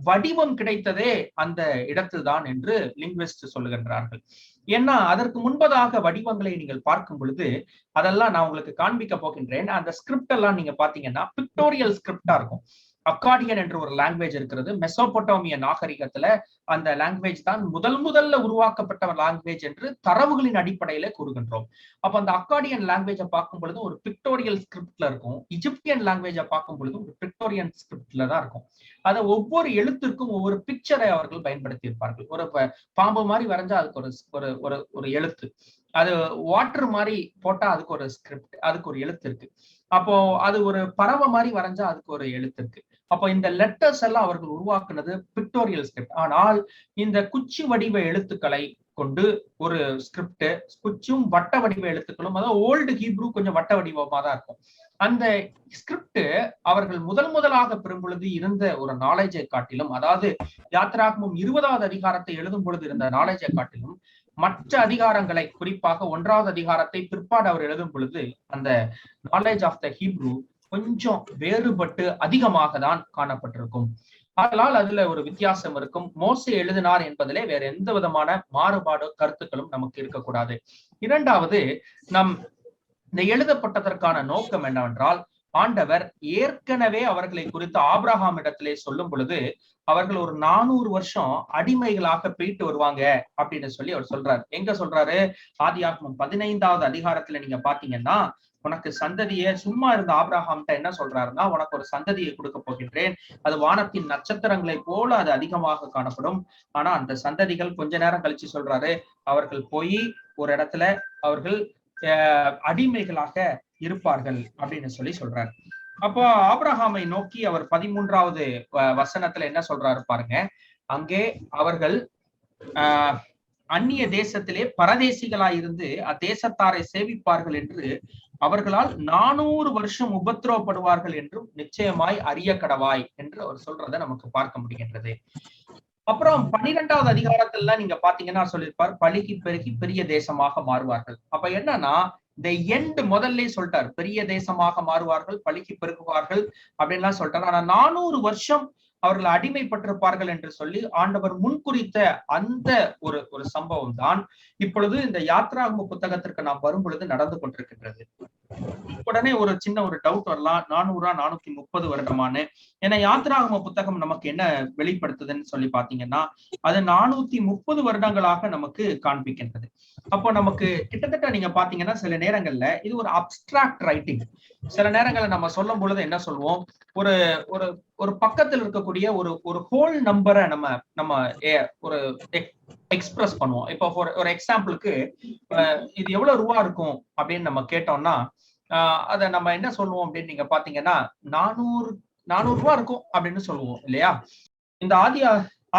வடிவம் கிடைத்ததே அந்த இடத்தில்தான் என்று லிங்குவிஸ்ட் சொல்லுகின்றார்கள். ஏன்னா அதற்கு முன்பதாக வடிவங்களை நீங்கள் பார்க்கும் பொழுது அதெல்லாம் நான் உங்களுக்கு காண்பிக்க போகின்றேன். அந்த ஸ்கிரிப்ட் எல்லாம் நீங்க பாத்தீங்கன்னா பிக்டோரியல் ஸ்கிரிப்டா இருக்கும். அக்காடியன் என்ற ஒரு லாங்குவேஜ் இருக்கிறது. மெசோபொட்டோமிய நாகரிகத்துல அந்த லாங்குவேஜ் தான் முதல்ல உருவாக்கப்பட்ட லாங்குவேஜ் என்று தரவுகளின் அடிப்படையில கூறுகின்றோம். அப்ப அந்த அக்காடியன் லாங்குவேஜை பார்க்கும் பொழுது ஒரு பிக்டோரியல் ஸ்கிரிப்ட்ல இருக்கும். இஜிப்தியன் லாங்குவேஜை பார்க்கும் பொழுது ஒரு பிக்டோரியன் ஸ்கிரிப்ட்ல தான் இருக்கும். அதை ஒவ்வொரு எழுத்திற்கும் ஒவ்வொரு பிக்சரை அவர்கள் பயன்படுத்தி இருப்பார்கள். ஒரு பாம்பு மாதிரி வரைஞ்சா அதுக்கு ஒரு எழுத்து, அது வாட்டர் மாதிரி போட்டா அதுக்கு ஒரு ஸ்கிரிப்ட், அதுக்கு ஒரு எழுத்து இருக்கு. அப்போ அது ஒரு பறவை மாதிரி வரைஞ்சா அதுக்கு ஒரு எழுத்து இருக்கு. அப்போ இந்த லெட்டர்ஸ் எல்லாம் அவர்கள் உருவாக்குனது பிக்டோரியல் ஸ்கிரிப்ட். ஆனால் இந்த குச்சி வடிவ எழுத்துக்களை கொண்டு ஒரு ஸ்கிரிப்ட், குச்சும் வட்ட வடிவ எழுத்துக்களும், அதாவது ஓல்டு ஹீப்ரூ கொஞ்சம் வட்ட வடிவமா தான் இருக்கும். அந்த ஸ்கிரிப்ட் அவர்கள் முதலாக பெறும் பொழுது இருந்த ஒரு நாலேஜை காட்டிலும், அதாவது யாத்ராகமம் 20வது அதிகாரத்தை எழுதும் பொழுது இருந்த நாலேஜை காட்டிலும் மற்ற அதிகாரங்களை, குறிப்பாக 1வது அதிகாரத்தை பிற்பாடு அவர் எழுதும் பொழுது அந்த நாலேஜ் ஆஃப் த ஹீப்ரூ கொஞ்சம் வேறுபட்டு அதிகமாக தான் காணப்பட்டிருக்கும். அதனால் அதுல ஒரு வித்தியாசம் இருக்கும். மோசே எழுதினார் என்பதிலே வேற எந்த விதமான மாறுபாடு கருத்துக்களும் நமக்கு இருக்கக்கூடாது. இரண்டாவது, நம் இந்த எழுதப்பட்டதற்கான நோக்கம் என்னவென்றால், ஆண்டவர் ஏற்கனவே அவர்களை குறித்து ஆபிரகாம் இடத்திலே சொல்லும் பொழுது அவர்கள் ஒரு 400 வருஷம் அடிமைகளாக போயிட்டு வருவாங்க அப்படின்னு சொல்லி அவர் சொல்றாரு. எங்க சொல்றாரு? ஆதியாகமம் 15வது அதிகாரத்துல நீங்க பாத்தீங்கன்னா, உனக்கு சந்ததியை, சும்மா இருந்த ஆபிரகாம்கிட்ட என்ன சொல்றாருன்னா, உனக்கு ஒரு சந்ததியை கொடுக்க போகின்றேன், அது வானத்தின் நட்சத்திரங்களை போல அது அதிகமாக காணப்படும். ஆனா அந்த சந்ததிகள் கொஞ்ச நேரம் கழிச்சு சொல்றாரு, அவர்கள் போய் ஒரு இடத்துல அவர்கள் அடிமைகளாக இருப்பார்கள் அப்படின்னு சொல்லி சொல்றாரு. அப்போ ஆபிரகாமை நோக்கி அவர் 13வது வசனத்துல என்ன சொல்றாரு பாருங்க. அங்கே அவர்கள் அந்நிய தேசத்திலே பரதேசிகளாயிருந்து அத்தேசத்தாரை சேவிப்பார்கள் என்று அவர்களால் 400 வருஷம் உபத்திரவப்படுவார்கள் என்றும் நிச்சயமாய் அறிய கடவாய் என்று அவர் சொல்றதை நமக்கு பார்க்க முடிகின்றது. அப்புறம் 12வது அதிகாரத்துல நீங்க பாத்தீங்கன்னா சொல்லியிருப்பார், பழுகி பெருகி பெரிய தேசமாக மாறுவார்கள். அப்ப என்னன்னா, இந்த எண்ட் முதல்ல சொல்லிட்டார், பெரிய தேசமாக மாறுவார்கள், பழுகி பெருகுவார்கள் அப்படின்லாம் சொல்லிட்டார். ஆனா 400 வருஷம் அவர்கள் அடிமைப்பட்டிருப்பார்கள் என்று சொல்லி ஆண்டவர் முன்குறித்த அந்த ஒரு சம்பவம் தான் இப்பொழுது இந்த யாத்ராகம புத்தகத்திற்கு நாம் வரும் பொழுது நடந்து கொண்டிருக்கின்றது. உடனே ஒரு சின்ன ஒரு டவுட் வரலாம், 430 வருடமானு. ஏன்னா யாத்ராகம புத்தகம் நமக்கு என்ன வெளிப்படுத்துதுன்னு சொல்லி பாத்தீங்கன்னா, அது 430 வருடங்களாக நமக்கு காண்பிக்கின்றது. அப்போ நமக்கு கிட்டத்தட்ட நீங்க பாத்தீங்கன்னா சில நேரங்கள்ல இது ஒரு அப்டிராக்ட் ரைட்டிங். சில நேரங்கள்ல நம்ம சொல்லும் பொழுது என்ன சொல்லுவோம், ஒரு ஒரு ஒரு பக்கத்தில் இருக்கக்கூடிய ஒரு ஹோல் நம்பரை நம்ம ஒரு எக்ஸ்பிரஸ் பண்ணுவோம். இப்போ ஒரு எக்ஸாம்பிளுக்கு இது எவ்வளவு ரூபா இருக்கும் அப்படின்னு நம்ம கேட்டோம்னா, அதை நம்ம என்ன சொல்லுவோம் அப்படின்னு நீங்க பாத்தீங்கன்னா 400 ரூபா இருக்கும் அப்படின்னு சொல்லுவோம் இல்லையா? இந்த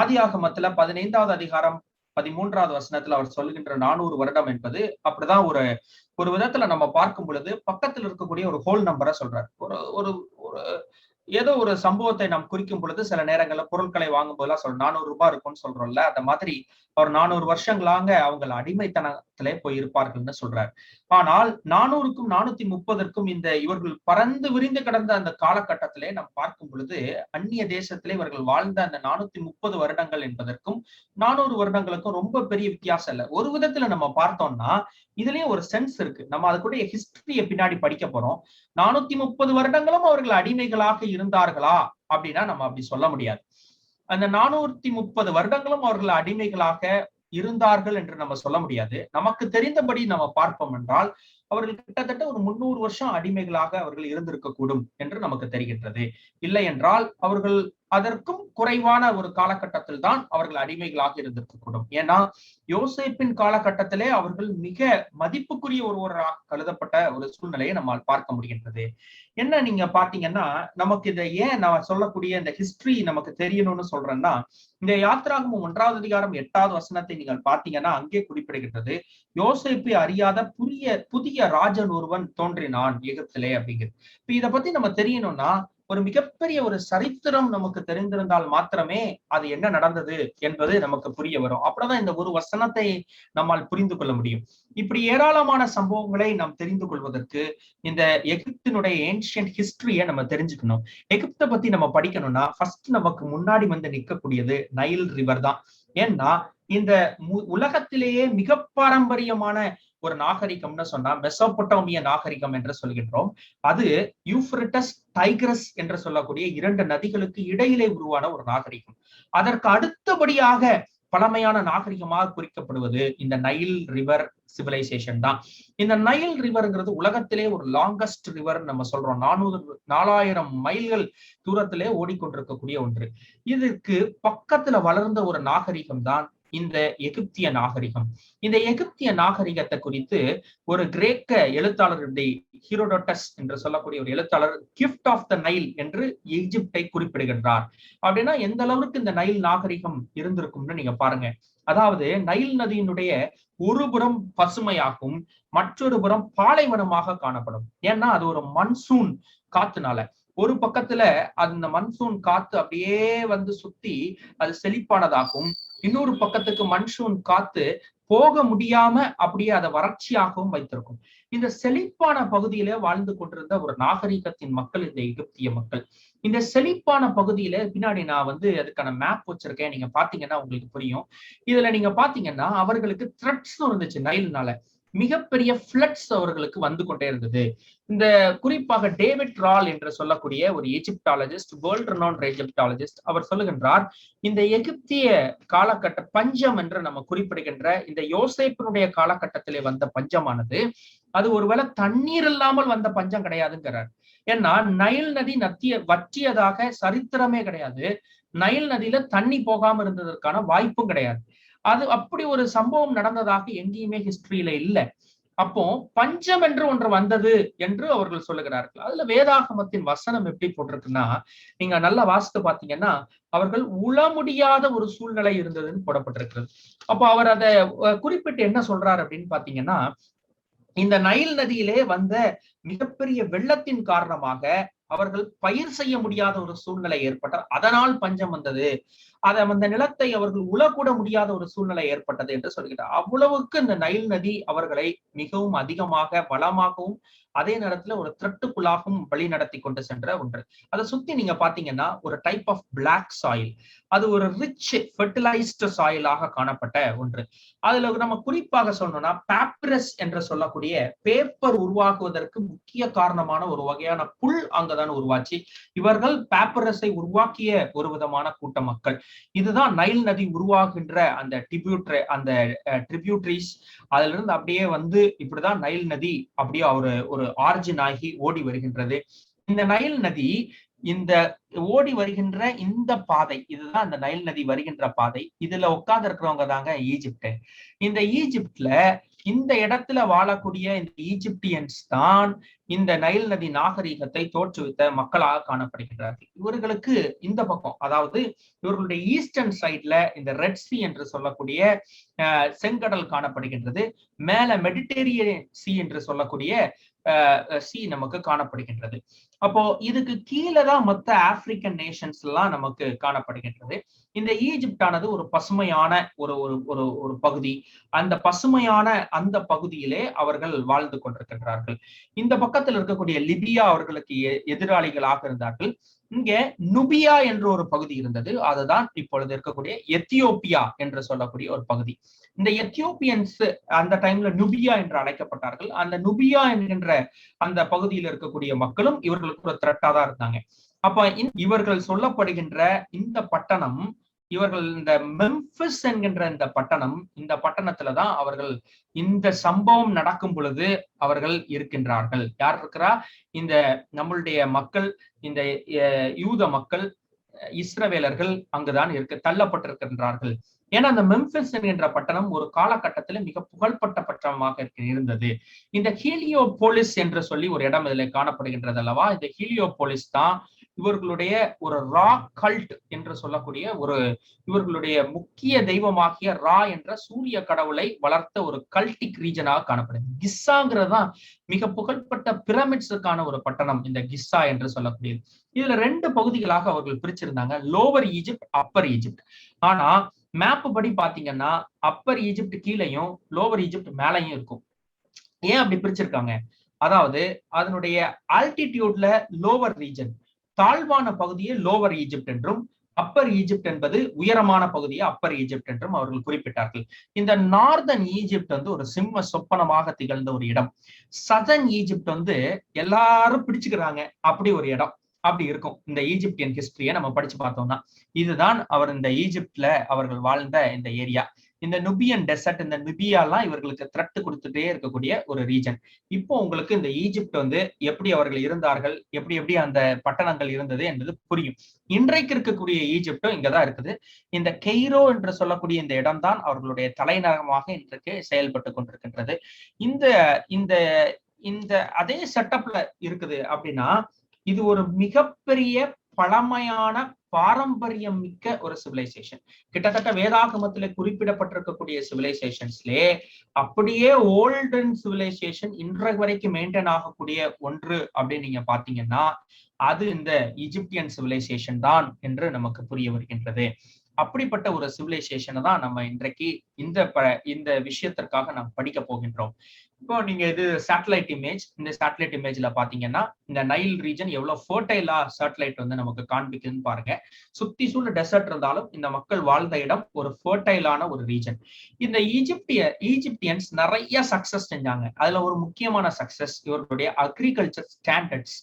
ஆதியாகமத்துல 15வது அதிகாரம் 13வது வசனத்துல அவர் சொல்லுகின்ற 400 வருடம் என்பது அப்படிதான் ஒரு விதத்துல நம்ம பார்க்கும் பொழுது பக்கத்துல இருக்கக்கூடிய ஒரு ஹோல் நம்பரை சொல்றாரு. ஒரு ஏதோ ஒரு சம்பவத்தை நாம் குறிக்கும் பொழுது சில நேரங்கள்ல பொருட்களை வாங்கும் போதெல்லாம் 400 ரூபாய் இருக்கும்னு சொல்றோம்ல, அந்த மாதிரி அவர் 400 வருஷங்களாக அவங்க அடிமைத்தனத்திலே போயிருப்பார்கள்னு சொல்றாரு. ஆனால் 400க்கும் 430க்கும் இந்த இவர்கள் பறந்து விரிந்து கிடந்த அந்த காலகட்டத்திலே நாம் பார்க்கும் பொழுது அந்நிய தேசத்திலே இவர்கள் வாழ்ந்த அந்த 430 வருடங்கள் என்பதற்கும் 400 வருடங்களுக்கும் ரொம்ப பெரிய வித்தியாசம் இல்லை. ஒரு விதத்துல நம்ம பார்த்தோம்னா இதுலயும் ஒரு சென்ஸ் இருக்கு. நம்ம அதுக்குடைய ஹிஸ்டரியை பின்னாடி படிக்க போறோம். 430 வருடங்களும் அவர்கள் அடிமைகளாக இருந்தார்களா அப்படின்னா நம்ம அப்படி சொல்ல முடியாது. அந்த 430 வருடங்களும் அவர்கள் அடிமைகளாக இருந்தார்கள் என்று நம்ம சொல்ல முடியாது. நமக்கு தெரிந்தபடி நம்ம பார்ப்போம் என்றால் அவர்கள் கிட்டத்தட்ட ஒரு 300 வருஷம் அடிமைகளாக அவர்கள் இருந்திருக்க கூடும் என்று நமக்கு தெரிகின்றது. இல்லை என்றால் அவர்கள் அதற்கும் குறைவான ஒரு காலகட்டத்தில் தான் அவர்கள் அடிமைகளாக இருந்திருக்கக்கூடும். ஏன்னா யோசேப்பின் காலகட்டத்திலே அவர்கள் மிக மதிப்புக்குரிய ஒருவராக கருதப்பட்ட ஒரு சூழ்நிலையை நம்மால் பார்க்க முடிகின்றது. என்ன நீங்க பாத்தீங்கன்னா, நமக்கு இதை ஏன் நான் சொல்லக்கூடிய இந்த ஹிஸ்டரி நமக்கு தெரியணும்னு சொல்றேன்னா, இந்த யாத்ராகமம் 1வது அதிகாரம் 8வது வசனத்தை நீங்கள் பாத்தீங்கன்னா அங்கே குறிப்பிடுகின்றது, யோசேப்பை அறியாத புதிய ராஜன் ஒருவன் தோன்றினான் எகிப்திலே அப்படிங்கிறது. இப்ப இதை பத்தி நம்ம தெரியணும்னா ஒரு மிகப்பெரிய ஒரு சரித்திரம் நமக்கு தெரிந்திருந்தால் மாத்திரமே அது என்ன நடந்தது என்பது நமக்கு புரிய வரும். அப்படிதான் இந்த ஒரு வசனத்தை நம்மால் புரிந்து கொள்ள முடியும். இப்படி ஏராளமான சம்பவங்களை நாம் தெரிந்து கொள்வதற்கு இந்த எகிப்தினுடைய ஏன்ஷியன்ட் ஹிஸ்டரியை நம்ம தெரிஞ்சுக்கணும். எகிப்தை பத்தி நம்ம படிக்கணும்னா ஃபர்ஸ்ட் நமக்கு முன்னாடி வந்து நிற்கக்கூடியது நைல் ரிவர் தான். ஏன்னா இந்த உலகத்திலேயே மிக பாரம்பரியமான ஒரு நாகரிகம்னு சொன்னா மெசோபொட்டோமிய நாகரிகம் என்று சொல்கின்றோம். அது யூப்ரட்டஸ் டைக்ரஸ் என்று சொல்லக்கூடிய 2 நதிகளுக்கு இடையிலே உருவான ஒரு நாகரிகம். அதற்கு அடுத்தபடியாக பழமையான நாகரிகமாக குறிக்கப்படுவது இந்த நைல் ரிவர் சிவிலைசேஷன் தான். இந்த நைல் ரிவர்ங்கிறது உலகத்திலே ஒரு லாங்கஸ்ட் ரிவர் நம்ம சொல்றோம். 4000 மைல்கள் தூரத்திலே ஓடிக்கொண்டிருக்கக்கூடிய ஒன்று. இதற்கு பக்கத்துல வளர்ந்த ஒரு நாகரிகம் தான் இந்த எகிப்திய நாகரிகம். இந்த எகிப்திய நாகரிகத்தை குறித்து ஒரு கிரேக்க எழுத்தாளருடைய ஹீரோடோட்டஸ் என்று சொல்லக்கூடிய ஒரு எழுத்தாளர் கிஃப்ட் ஆஃப் த நைல் என்று எகிப்தை குறிப்பிடுகின்றார். அப்படின்னா எந்த அளவுக்கு இந்த நைல் நாகரிகம் இருந்திருக்கும்னு நீங்க பாருங்க. அதாவது நைல் நதியினுடைய ஒரு புறம் பசுமையாகவும் மற்றொரு புறம் பாலைவனமாக காணப்படும். ஏன்னா அது ஒரு மன்சூன் காத்துனால ஒரு பக்கத்துல அந்த மன்சூன் காத்து அப்படியே வந்து சுத்தி அது செழிப்பானதாகவும், இன்னொரு பக்கத்துக்கு மன்சூன் காத்து போக முடியாம அப்படியே அதை வறட்சியாகவும் வைத்திருக்கும். இந்த செழிப்பான பகுதியில வாழ்ந்து கொண்டிருந்த ஒரு நாகரிகத்தின் மக்கள் இந்த எகிப்திய மக்கள். இந்த செழிப்பான பகுதியில பின்னாடி நான் அதுக்கான மேப் வச்சிருக்கேன், நீங்க பாத்தீங்கன்னா உங்களுக்கு புரியும். இதுல நீங்க பாத்தீங்கன்னா அவர்களுக்கு த்ரெட்ஸ் இருந்துச்சு நைல்னால. மிகப்பெரிய ஃபிளட்ஸ் அவர்களுக்கு வந்து கொண்டே இருந்தது. இந்த குறிப்பாக டேவிட் ரால் என்று சொல்லக்கூடிய ஒரு எஜிப்டாலஜிஸ்ட், வேர்ல்ட் ரெனவுண்ட் எஜிப்டாலஜிஸ்ட், அவர் சொல்லுகின்றார், இந்த எகிப்திய காலகட்ட பஞ்சம் என்று நம்ம குறிப்பிடுகின்ற இந்த யோசேப்பினுடைய காலகட்டத்திலே வந்த பஞ்சமானது அது ஒருவேளை தண்ணீர் இல்லாமல் வந்த பஞ்சம் கிடையாதுங்கிறார். ஏன்னா நைல் நதி வற்றியதாக சரித்திரமே கிடையாது. நைல் நதியில தண்ணி போகாம இருந்ததற்கான வாய்ப்பும் கிடையாது. அது அப்படி ஒரு சம்பவம் நடந்ததாக எங்கேயுமே ஹிஸ்டரியில இல்ல. அப்போ பஞ்சம் என்று ஒன்று வந்தது என்று அவர்கள் சொல்லுகிறார்கள். அதுல வேதாகமத்தின் வசனம் எப்படி போட்டிருக்குன்னா, நீங்க நல்லா வாசித்து பாத்தீங்கன்னா, அவர்கள் உள முடியாத ஒரு சூழ்நிலை இருந்ததுன்னு போடப்பட்டிருக்கிறது. அப்போ அவர் அதை குறிப்பிட்டு என்ன சொல்றாரு அப்படின்னு பாத்தீங்கன்னா, இந்த நைல் நதியிலே வந்த மிகப்பெரிய வெள்ளத்தின் காரணமாக அவர்கள் பயிர் செய்ய முடியாத ஒரு சூழ்நிலை ஏற்பட்டார். அதனால் பஞ்சம் வந்தது. அந்த நிலத்தை அவர்கள் உழக்கூட முடியாத ஒரு சூழ்நிலை ஏற்பட்டது என்று சொல்கிறார். அவ்வளவுக்கு இந்த நைல் நதி அவர்களை மிகவும் அதிகமாக வளமாகவும் அதே நேரத்துல ஒரு த்ரெட்டுக்குள்ளாகவும் வழி நடத்தி கொண்டு சென்ற ஒன்று. அதை சுத்தி நீங்க பாத்தீங்கன்னா ஒரு டைப் ஆஃப் பிளாக் சாயில், அது ஒரு ரிச் ஃபெர்டிலைஸ்டு சாயிலாக காணப்பட்ட ஒன்று. அதுல நம்ம குறிப்பாக சொல்லணும்னா பேப்பரஸ் என்று சொல்லக்கூடிய பேப்பர் உருவாக்குவதற்கு முக்கிய காரணமான ஒரு வகையான புல் அங்கதான் உருவாச்சு. இவர்கள் பேப்பரஸை உருவாக்கிய ஒரு விதமான கூட்ட மக்கள். இதுதான் நைல் நதி உருவாகின்ற அந்த ட்ரிபியூட்டரிஸ், அதுல இருந்து அப்படியே இப்படிதான் நைல் நதி அப்படியே ஒரு ஆரிஜின் ஆகி ஓடி வருகின்றது. இந்த நைல் நதி இந்த ஓடி வருகின்ற இந்த பாதை, இதுதான் இந்த நைல் நதி வருகின்ற பாதை. இதுல உட்கார்ந்து இருக்கிறவங்க தாங்க ஈஜிப்ட். இந்த ஈஜிப்ட்ல இந்த இடத்துல வாழக்கூடிய இந்த ஈஜிப்டியன்ஸ் தான் இந்த நைல் நதி நாகரீகத்தை தோற்றுவித்த மக்களாக காணப்படுகின்றார்கள். இவர்களுக்கு இந்த பக்கம், அதாவது இவர்களுடைய ஈஸ்டர்ன் சைட்ல இந்த ரெட் சி என்று சொல்லக்கூடிய செங்கடல் காணப்படுகின்றது. மேல மெடிட்டேரியன் சி என்று சொல்லக்கூடிய சி நமக்கு காணப்படுகின்றது. அப்போ இதுக்கு கீழே தான் மொத்த ஆப்பிரிக்கன் நேஷன்ஸ் எல்லாம் நமக்கு காணப்படுகின்றது. இந்த ஈஜிப்ட் ஆனது ஒரு பசுமையான ஒரு பகுதி. அந்த பசுமையான அந்த பகுதியிலே அவர்கள் வாழ்ந்து கொண்டிருக்கின்றார்கள். இந்த பக்கத்தில் இருக்கக்கூடிய லிபியா அவர்களுக்கு எதிராளிகளாக இருந்தார்கள். இங்க நுபியா என்ற ஒரு பகுதி இருந்தது. அதுதான் இப்பொழுது இருக்கக்கூடிய எத்தியோப்பியா என்று சொல்லக்கூடிய ஒரு பகுதி. இந்த எத்தியோப்பியன்ஸ் அந்த டைம்ல நுபியா என்று அழைக்கப்பட்டார்கள். அந்த நுபியா என்கின்ற அந்த பகுதியில் இருக்கக்கூடிய மக்களும் இவர்களுக்கு ஒரு த்ரெட்டா தான் இருந்தாங்க. அப்ப இவர்கள் சொல்லப்படுகின்ற இந்த பட்டணம், இவர்கள் இந்த மெம்பிஸ் என்கின்ற இந்த பட்டணத்துலதான் அவர்கள் இந்த சம்பவம் நடக்கும் பொழுது அவர்கள் இருக்கின்றார்கள். யார் இருக்கிறா? இந்த நம்மளுடைய மக்கள், இந்த யூத மக்கள், இஸ்ரவேலர்கள் அங்குதான் தள்ளப்பட்டிருக்கின்றார்கள். ஏன்னா அந்த மெம்பிஸ் என்கின்ற பட்டணம் ஒரு காலகட்டத்துல மிக புகழ்பட்ட பட்டணமாக இருந்தது. இந்த ஹீலியோபோலிஸ் என்று சொல்லி ஒரு இடம் இதில் காணப்படுகின்றது அல்லவா? இந்த ஹீலியோபோலிஸ் தான் இவர்களுடைய ஒரு ரா கல்ட் என்று சொல்லக்கூடிய இவர்களுடைய முக்கிய தெய்வமாகிய ரா என்ற சூரிய கடவுளை வளர்த்த ஒரு கல்டிக் ரீஜனாக காணப்படுது. கிஸ்ஸாங்கிறது தான் மிக புகழ்பட்ட பிரமிட்ஸுக்கான ஒரு பட்டணம் இந்த கிஸ்ஸா என்று சொல்லக்கூடியது. இதுல 2 பகுதிகளாக அவர்கள் பிரிச்சிருந்தாங்க, லோவர் ஈஜிப்ட், அப்பர் ஈஜிப்ட். ஆனா மேப் படி பாத்தீங்கன்னா அப்பர் ஈஜிப்ட் கீழையும் லோவர் ஈஜிப்ட் மேலையும் இருக்கும். ஏன் அப்படி பிரிச்சிருக்காங்க? அதாவது அதனுடைய ஆல்டிடியூட்ல லோவர் ரீஜன், தாழ்வான பகுதியை லோவர் ஈஜிப்ட் என்றும், அப்பர் ஈஜிப்ட் என்பது உயரமான பகுதியை அப்பர் ஈஜிப்ட் என்றும் அவர்கள் குறிப்பிட்டார்கள். இந்த நார்தன் ஈஜிப்ட் ஒரு சிம்ம சொப்பனமாக திகழ்ந்த ஒரு இடம். சதர்ன் ஈஜிப்ட் எல்லாரும் பிடிச்சுக்கிறாங்க அப்படி ஒரு இடம். அப்படி இருக்கும் இந்த ஈஜிப்தியன் ஹிஸ்டரியை நம்ம படிச்சு பார்த்தோம்னா. இதுதான் இந்த ஈஜிப்ட்ல அவர்கள் வாழ்ந்த இந்த ஏரியா. இந்த நுபியன் டெசர்ட், இந்த நுபியாலாம் இவர்களுக்கு த்ரெட் கொடுத்துட்டே இருக்கக்கூடிய ஒரு ரீஜன். இப்போ உங்களுக்கு இந்த ஈஜிப்ட் எப்படி அவர்கள் இருந்தார்கள், எப்படி அந்த பட்டணங்கள் இருந்தது என்பது புரியும். இன்றைக்கு இருக்கக்கூடிய ஈஜிப்டும் இங்கதான் இருக்குது. இந்த கெய்ரோ என்று சொல்லக்கூடிய இந்த இடம்தான் அவர்களுடைய தலைநகரமாக இன்றைக்கு செயல்பட்டு கொண்டிருக்கின்றது. இந்த இந்த அதே செட்டப்ல இருக்குது அப்படின்னா இது ஒரு மிகப்பெரிய பழமையான பாரம்பரியம் மிக்க ஒரு சிவிலைசேஷன். கிட்டத்தட்ட வேதாகமத்திலே குறிப்பிடப்பட்டிருக்கக்கூடிய சிவிலைசேஷன்ஸ்லே அப்படியே ஓல்டன் சிவிலைசேஷன் இன்றைக்கு வரைக்கும் மெயின்டைன் ஆகக்கூடிய ஒன்று அப்படின்னு நீங்க பாத்தீங்கன்னா அது இந்த ஈஜிப்தியன் சிவிலைசேஷன் தான் என்று நமக்கு புரிய வருகின்றது. அப்படிப்பட்ட ஒரு சிவிலைசேஷனை தான் நம்ம இன்றைக்கு இந்த விஷயத்திற்காக நாம் படிக்க போகின்றோம். இப்போ நீங்க இது சேட்டலைட் இமேஜ். இந்த சேட்டலைட் இமேஜ்ல பாத்தீங்கன்னா இந்த நைல் ரீஜன் எவ்வளவு ஃபர்டைலா சேட்டலைட் வந்து நமக்கு காண்பிக்குதுன்னு பாருங்க. சுத்தி சூழ டெசர்ட் இருந்தாலும் இந்த மக்கள் வாழ்ந்த இடம் ஒரு ஃபர்டைலான ஒரு ரீஜன். இந்த ஈஜிப்தியன்ஸ் நிறைய சக்சஸ் செஞ்சாங்க. அதுல ஒரு முக்கியமான சக்சஸ் இவர்களுடைய அக்ரிகல்ச்சர் ஸ்டாண்டர்ட்ஸ்.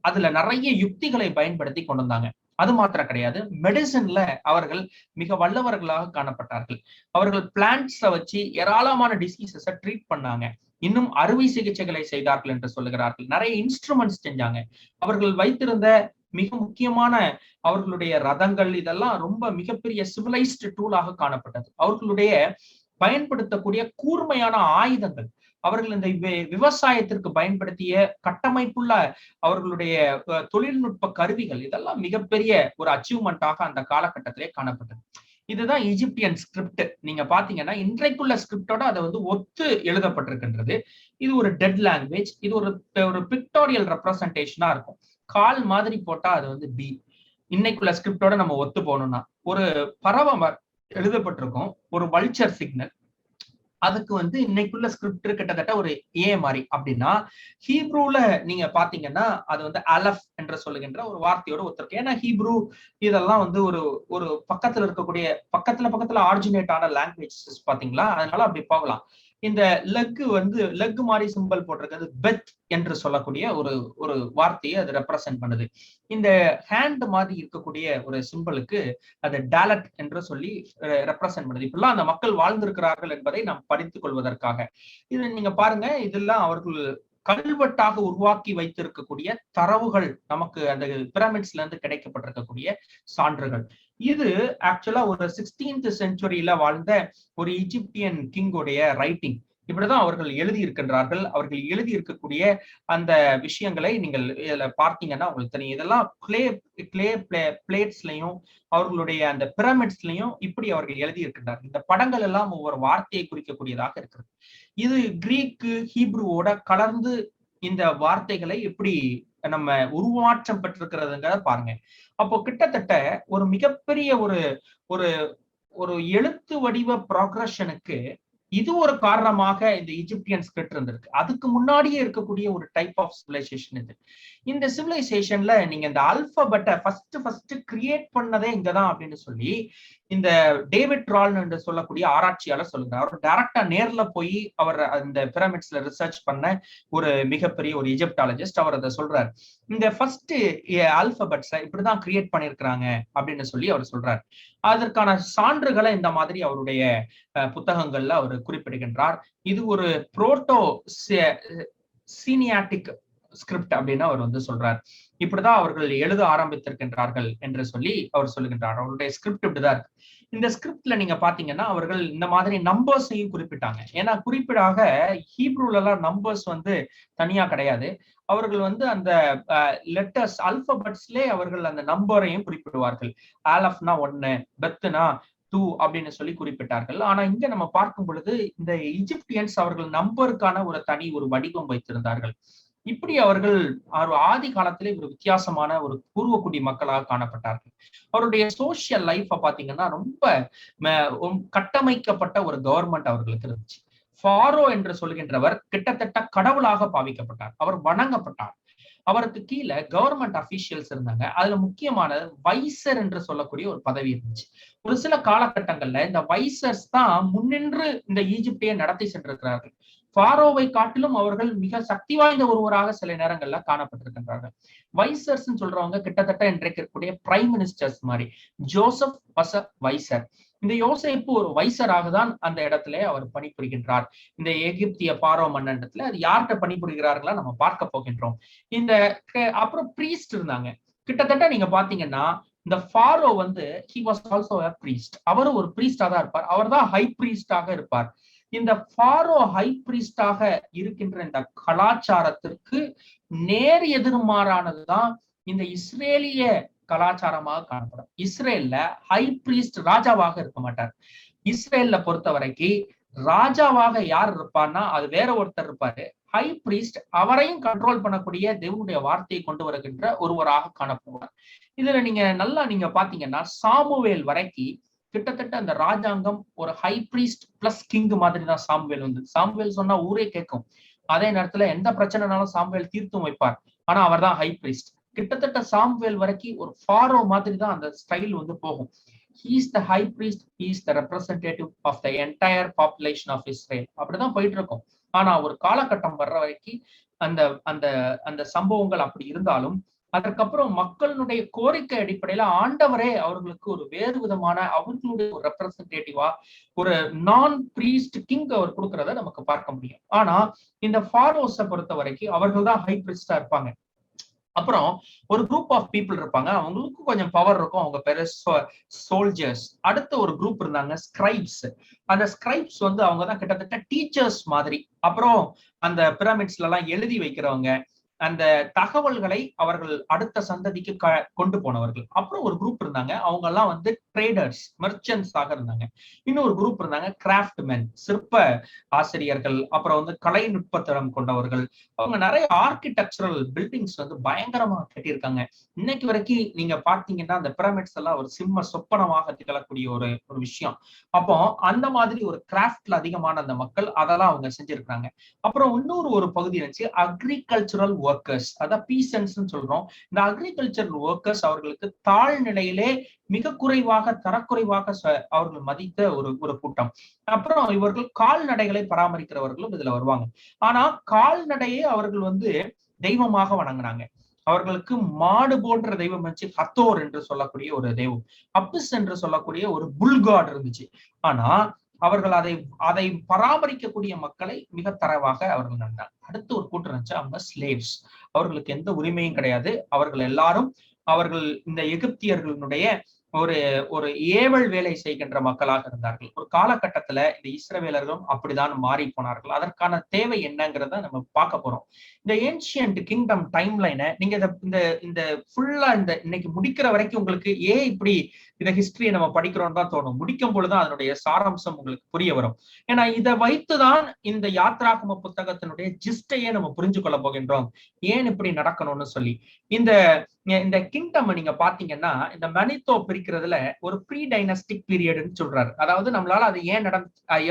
அதுல நிறைய யுக்திகளை பயன்படுத்தி கொண்டு வந்தாங்க. அது மாத்திரம் கிடையாது, மெடிசன்ல அவர்கள் மிக வல்லவர்களாக காணப்பட்டார்கள். அவர்கள் பிளான்ட்ஸை வச்சு ஏராளமான டிசீசஸை ட்ரீட் பண்ணாங்க. இன்னும் அறுவை சிகிச்சைகளை செய்தார்கள் என்று சொல்லுகிறார்கள். நிறைய இன்ஸ்ட்ருமெண்ட்ஸ் செஞ்சாங்க. அவர்கள் வைத்திருந்த மிக முக்கியமான அவர்களுடைய ரதங்கள் இதெல்லாம் ரொம்ப மிகப்பெரிய சிவிலைஸ்டு டூலாக காணப்பட்டது. அவர்களுடைய பயன்படுத்தக்கூடிய கூர்மையான ஆயுதங்கள், அவர்கள் இந்த விவசாயத்திற்கு பயன்படுத்திய கட்டமைப்புள்ள அவர்களுடைய தொழில்நுட்ப கருவிகள், இதெல்லாம் மிகப்பெரிய ஒரு அச்சீவ்மெண்டாக அந்த காலகட்டத்திலே காணப்பட்டது. இதுதான் ஈஜிப்தியன் ஸ்கிரிப்ட். நீங்க பாத்தீங்கன்னா இன்றைக்குள்ள ஸ்கிரிப்டோட அதை வந்து ஒத்து எழுதப்பட்டிருக்கின்றது. இது ஒரு டெட் லாங்குவேஜ். இது ஒரு பிக்டோரியல் ரெப்ரசன்டேஷனா இருக்கும். கால் மாதிரி போட்டா அது வந்து பி. இன்னைக்குள்ள ஸ்கிரிப்டோட நம்ம ஒத்து போகணும்னா ஒரு பறவை எழுதப்பட்டிருக்கும், ஒரு வல்ச்சர் சிக்னல். அதுக்கு வந்து இன்னைக்குள்ள ஸ்கிரிப்ட் கிட்டத்தட்ட ஒரு ஏ மாதிரி. அப்படின்னா ஹீப்ரூல நீங்க பாத்தீங்கன்னா அது வந்து அலஃப் என்று சொல்லுகின்ற ஒரு வார்த்தையோட ஒத்துருக்கு. ஏன்னா ஹீப்ரூ இதெல்லாம் வந்து ஒரு பக்கத்துல ஆரிஜினேட் ஆன லாங்குவேஜஸ் பாத்தீங்களா, அதனால அப்படி போகலாம். இந்த லெக் மாதிரி சிம்பிள் போட்டிருக்கிறது பெத் என்று சொல்லக்கூடிய ஒரு வார்த்தையை அது ரெப்ரசென்ட் பண்ணுது. இந்த ஹேண்ட் மாதிரி இருக்கக்கூடிய ஒரு சிம்பிளுக்கு அது டாலட் என்று சொல்லி ரெப்ரசென்ட் பண்ணுது. இப்பெல்லாம் அந்த மக்கள் வாழ்ந்திருக்கிறார்கள் என்பதை நாம் படித்துக் கொள்வதற்காக. இது நீங்க பாருங்க, இதெல்லாம் அவர்கள் கல்வெட்டாக உருவாக்கி வைத்திருக்கக்கூடிய தரவுகள், நமக்கு அந்த பிரமிட்ஸ்ல இருந்து கிடைக்கப்பட்டிருக்கக்கூடிய சான்றுகள். இது ஆக்சுவலா ஒரு 16th செஞ்சுரியில வாழ்ந்த ஒரு ஈஜிப்தியன் கிங்கோடைய ரைட்டிங். இப்படிதான் அவர்கள் எழுதி இருக்கின்றார்கள். அவர்கள் எழுதி இருக்கக்கூடிய அந்த விஷயங்களை நீங்கள் இதுல பார்த்தீங்கன்னா உங்களுக்கு தெரியும். இதெல்லாம் கிளே பிளேட்ஸ்லயும் அவர்களுடைய அந்த பிரமிட்ஸ்லயும் இப்படி அவர்கள் எழுதி இருக்கின்றார்கள். இந்த படங்கள் எல்லாம் ஒவ்வொரு வார்த்தையை குறிக்கக்கூடியதாக இருக்கிறது. இது கிரீக்கு ஹீப்ருவோட கலந்து இந்த வார்த்தைகளை எப்படி நம்ம உருமாற்றம் பெற்றிருக்கிறதுங்கிறத பாருங்க. அப்போ கிட்டத்தட்ட ஒரு மிகப்பெரிய ஒரு எழுத்து வடிவ ப்ராக்ரஷனுக்கு இது ஒரு காரணமாக இந்த ஈஜிப்தியன் ஸ்கிரிப்ட் இருந்திருக்கு. அதுக்கு முன்னாடியே இருக்கக்கூடிய ஒரு டைப் ஆஃப் சிவிலைசேஷன் இது. இந்த சிவிலைசேஷன்ல நீங்க இந்த அல்பாபெட்டை ஃபர்ஸ்ட் கிரியேட் பண்ணதே இங்கதான் அப்படின்னு சொல்லி இந்த டேவிட் ரால் என்று சொல்லக்கூடிய ஆராய்ச்சியாளர் சொல்லுறார். அவர் டைரக்டா நேர்ல போய் அவர் அந்த பிரமிட்ஸ்ல ரிசர்ச் பண்ண ஒரு மிகப்பெரிய ஒரு இஜிப்டாலஜிஸ்ட். அவர் அதை சொல்றாரு. இந்த ஃபர்ஸ்ட் அல்பாபெட்ஸை இப்படிதான் கிரியேட் பண்ணிருக்கிறாங்க அப்படின்னு சொல்லி அவர் சொல்றாரு. அதற்கான சான்றுகளை இந்த மாதிரி அவருடைய புத்தகங்கள்ல அவர் குறிப்பிடுகின்றார். இது ஒரு புரோட்டோ சீனியாட்டிக் ஸ்கிரிப்ட் அப்படின்னு அவர் வந்து சொல்றார். இப்படிதான் அவர்கள் எழுத ஆரம்பித்திருக்கின்றார்கள் என்று சொல்லி அவர் சொல்லுகின்றார். அவருடைய ஸ்கிரிப்ட் இப்படிதான் இருக்கு. இந்த ஸ்கிரிப்ட்ல நீங்க பாத்தீங்கன்னா அவர்கள் இந்த மாதிரி நம்பர்ஸையும் குறிப்பிட்டாங்க. ஏன்னா குறிப்பிடாக ஹீப்ரூல எல்லாம் நம்பர்ஸ் வந்து தனியா கிடையாது. அவர்கள் வந்து அந்த லெட்டர்ஸ் அல்பபெட்ஸ்லே அவர்கள் அந்த நம்பரையும் குறிப்பிடுவார்கள். ஆலஃப்னா 1, பெத்னா 2 அப்படின்னு சொல்லி குறிப்பிட்டார்கள். ஆனா இங்க நம்ம பார்க்கும் பொழுது இந்த ஈஜிப்தியன்ஸ் அவர்கள் நம்பருக்கான ஒரு தனி ஒரு வடிவம் வைத்திருந்தார்கள். இப்படி அவர்கள் ஆதி காலத்திலே ஒரு வித்தியாசமான ஒரு பூர்வக்குடி மக்களாக காணப்பட்டார்கள். அவருடைய சோசியல் லைஃப பாத்தீங்கன்னா ரொம்ப கட்டமைக்கப்பட்ட ஒரு கவர்மெண்ட் அவர்களுக்கு இருந்துச்சு. ஃபாரோ என்று சொல்கின்றவர் கிட்டத்தட்ட கடவுளாக பாவிக்கப்பட்டார். அவர் வணங்கப்பட்டார். அவருக்கு கீழே கவர்மெண்ட் அபிஷியல்ஸ் இருந்தாங்க. அதுல முக்கியமான வைசர் என்று சொல்லக்கூடிய ஒரு பதவி இருந்துச்சு. ஒரு சில காலகட்டங்கள்ல இந்த வைசர்ஸ் தான் முன்னின்று இந்த ஈஜிப்டையை நடத்தி சென்றிருக்கிறார்கள். ஃபாரோவை காட்டிலும் அவர்கள் மிக சக்தி வாய்ந்த ஒருவராக சில நேரங்கள்ல காணப்பட்டிருக்கின்றார்கள். வைசர்ஸ் சொல்றவங்க கிட்டத்தட்ட இன்றைக்கு இருக்கக்கூடிய பிரைம் மினிஸ்டர்ஸ் மாதிரி. Joseph was a visor. இந்த யோசேப்பு ஒரு வைசராக தான் அந்த இடத்துல அவர் பணிபுரிகின்றார். இந்த எகிப்திய பாரோ மன்னனிடத்துல அது யார்கிட்ட பணிபுரிகிறார்களா நம்ம பார்க்க போகின்றோம். இந்த அப்புறம் பிரீஸ்ட் இருந்தாங்க. கிட்டத்தட்ட நீங்க பாத்தீங்கன்னா இந்த ஃபாரோ வந்து he was also a priest. அவரும் ஒரு பிரீஸ்டா தான் இருப்பார். அவர் தான் ஹை பிரீஸ்டாக இருப்பார். இந்த ஃபாரோ ஹை பிரீஸ்டாக இருக்கின்ற இந்த கலாச்சாரத்திற்கு நேர் எதிர்மாறானதுதான் இந்த இஸ்ரேலிய கலாச்சாரமாக காணப்படும். இஸ்ரேல்ல ஹை பிரீஸ்ட் ராஜாவாக இருக்க மாட்டார். இஸ்ரேல்ல பொறுத்த வரைக்கும் ராஜாவாக யார் இருப்பார்னா அது வேற ஒருத்தர் இருப்பாரு. ஹை பிரீஸ்ட் அவரையும் கண்ட்ரோல் பண்ணக்கூடிய தேவனுடைய வார்த்தையை கொண்டு வருகின்ற ஒருவராக காணப்படுவார். இதுல நீங்க நல்லா பாத்தீங்கன்னா சாமுவேல் வரைக்கும் கிட்டத்தட்ட அந்த ராஜாங்கம் ஒரு ஹை பிரீஸ்ட் பிளஸ் கிங் மாதிரி தான் சாமுவேல் வந்து. சாமுவேல் சொன்னா ஊரே கேட்கும். அதே நேரத்துல எந்த பிரச்சனைனாலும் சாமுவேல் தீர்த்தும் வைப்பார். ஆனா அவர் தான் ஹை பிரீஸ்ட். கிட்டத்தட்ட சாமுவேல் வரைக்கும் ஒரு ஃபாரோ மாதிரி தான் அந்த ஸ்டைல் வந்து போகும். He is the high priest, he is the representative of the entire population of Israel. அப்படிதான் போயிட்டு இருக்கும். ஆனா ஒரு காலகட்டம் வர்ற வரைக்கும் அந்த அந்த அந்த சம்பவங்கள் அப்படி இருந்தாலும் அதற்கப்புறம் மக்களுடைய கோரிக்கை அடிப்படையில ஆண்டவரே அவர்களுக்கு ஒரு வேறு விதமான அவர்களுடைய ஒரு ரெப்ரசன்டேட்டிவா ஒரு நான் பிரீஸ்ட் கிங் அவர் கொடுக்கறத நமக்கு பார்க்க முடியும். ஆனா இந்த ஃபாரோஸை பொறுத்த வரைக்கும் அவர்கள் தான் ஹை பிரீஸ்டா இருப்பாங்க. அப்புறம் ஒரு குரூப் ஆஃப் பீப்புள் இருப்பாங்க, அவங்களுக்கு கொஞ்சம் பவர் இருக்கும், அவங்க பேரு சோல்ஜர்ஸ். அடுத்த ஒரு குரூப் இருந்தாங்க ஸ்கிரைப்ஸ். அந்த ஸ்கிரைப்ஸ் வந்து அவங்கதான் கிட்டத்தட்ட டீச்சர்ஸ் மாதிரி. அப்புறம் அந்த பிரமிட்ஸ்ல எல்லாம் எழுதி வைக்கிறவங்க, அந்த தகவல்களை அவர்கள் அடுத்த சந்ததிக்கு கொண்டு போனவர்கள். அப்புறம் ஒரு குரூப் இருந்தாங்க, அவங்க எல்லாம் வந்து ட்ரேடர்ஸ், மெர்ச்சன்ட்ஸ் ஆக இருந்தாங்க. இன்னொரு குரூப் இருந்தாங்க கிராஃப்ட்மென், சிற்ப ஆசிரியர்கள். அப்புறம் வந்து கலைநுட்ப திறம் கொண்டவர்கள். அவங்க நிறைய ஆர்கிடெக்சரல் பில்டிங்ஸ் வந்து பயங்கரமா கட்டியிருக்காங்க. இன்னைக்கு வரைக்கும் நீங்க பாத்தீங்கன்னா அந்த பிரமிட்ஸ் எல்லாம் ஒரு சிம்ம சொப்பனமாக திகழக்கூடிய ஒரு விஷயம். அப்போ அந்த மாதிரி ஒரு கிராஃப்ட்ல அதிகமான அந்த மக்கள் அதெல்லாம் அவங்க செஞ்சிருக்காங்க. அப்புறம் இன்னொரு ஒரு பகுதி இருந்துச்சு அக்ரிகல்ச்சரல் ஒர்க்கர்ஸ், அதான் பீசன்ஸ் சொல்றோம். இந்த அக்ரிகல்ச்சரல் ஒர்க்கர்ஸ் அவர்களுக்கு தாழ்நிலையிலே மிக குறைவாக தரக்குறைவாக அவர்கள் மதித்த ஒரு கூட்டம். அப்புறம் இவர்கள் கால்நடைகளை பராமரிக்கிறவர்களும் இதுல வருவாங்க. ஆனா கால்நடையை அவர்கள் வந்து தெய்வமாக வணங்குறாங்க. அவர்களுக்கு மாடு போன்ற தெய்வம் இருந்துச்சு, ஹத்தோர் என்று சொல்லக்கூடிய ஒரு தெய்வம், அப்பிஸ் என்று சொல்லக்கூடிய ஒரு புல்காட் இருந்துச்சு. ஆனா அவர்கள் அதை பராமரிக்கக்கூடிய மக்களை மிக தரவாக அவர்கள் நடந்தாங்க. அடுத்து ஒரு கூட்டம் இருந்துச்சு, அவங்க ஸ்லேவ்ஸ். அவர்களுக்கு எந்த உரிமையும் கிடையாது. அவர்கள் எல்லாரும் அவர்கள் இந்த எகிப்தியர்களுடைய ஒரு ஒரு ஏவல் வேலை செய்கின்ற மக்களாக இருந்தார்கள். ஒரு காலகட்டத்துல இந்த இஸ்ரவேலர்களும் அப்படிதான் மாறி போனார்கள். அதற்கான தேவை என்னங்கிறத நம்ம பார்க்க போறோம். இந்த ஏன்ஷியன்ட் கிங்டம் டைம் லைனை நீங்க இந்த ஃபுல்லா இந்த இன்னைக்கு முடிக்கிற வரைக்கும் உங்களுக்கு ஏன் இப்படி இந்த ஹிஸ்டரியை நம்ம படிக்கிறோம் தான் தோணும். முடிக்கும் பொழுதுதான் அதனுடைய சாராம்சம் உங்களுக்கு புரிய வரும். ஏன்னா இதை வைத்துதான் இந்த யாத்ராகம புத்தகத்தினுடைய ஜிஸ்டையே நம்ம புரிஞ்சு கொள்ள போகின்றோம், ஏன் இப்படி நடக்கணும்னு சொல்லி. இந்த கிங்டம் நீங்க பாத்தீங்கன்னா இந்த மனித்தோ பிரிக்கிறதுல ஒரு ப்ரீ டைனஸ்டிக் பீரியட்னு சொல்றாரு. அதாவது நம்மளால அது ஏன்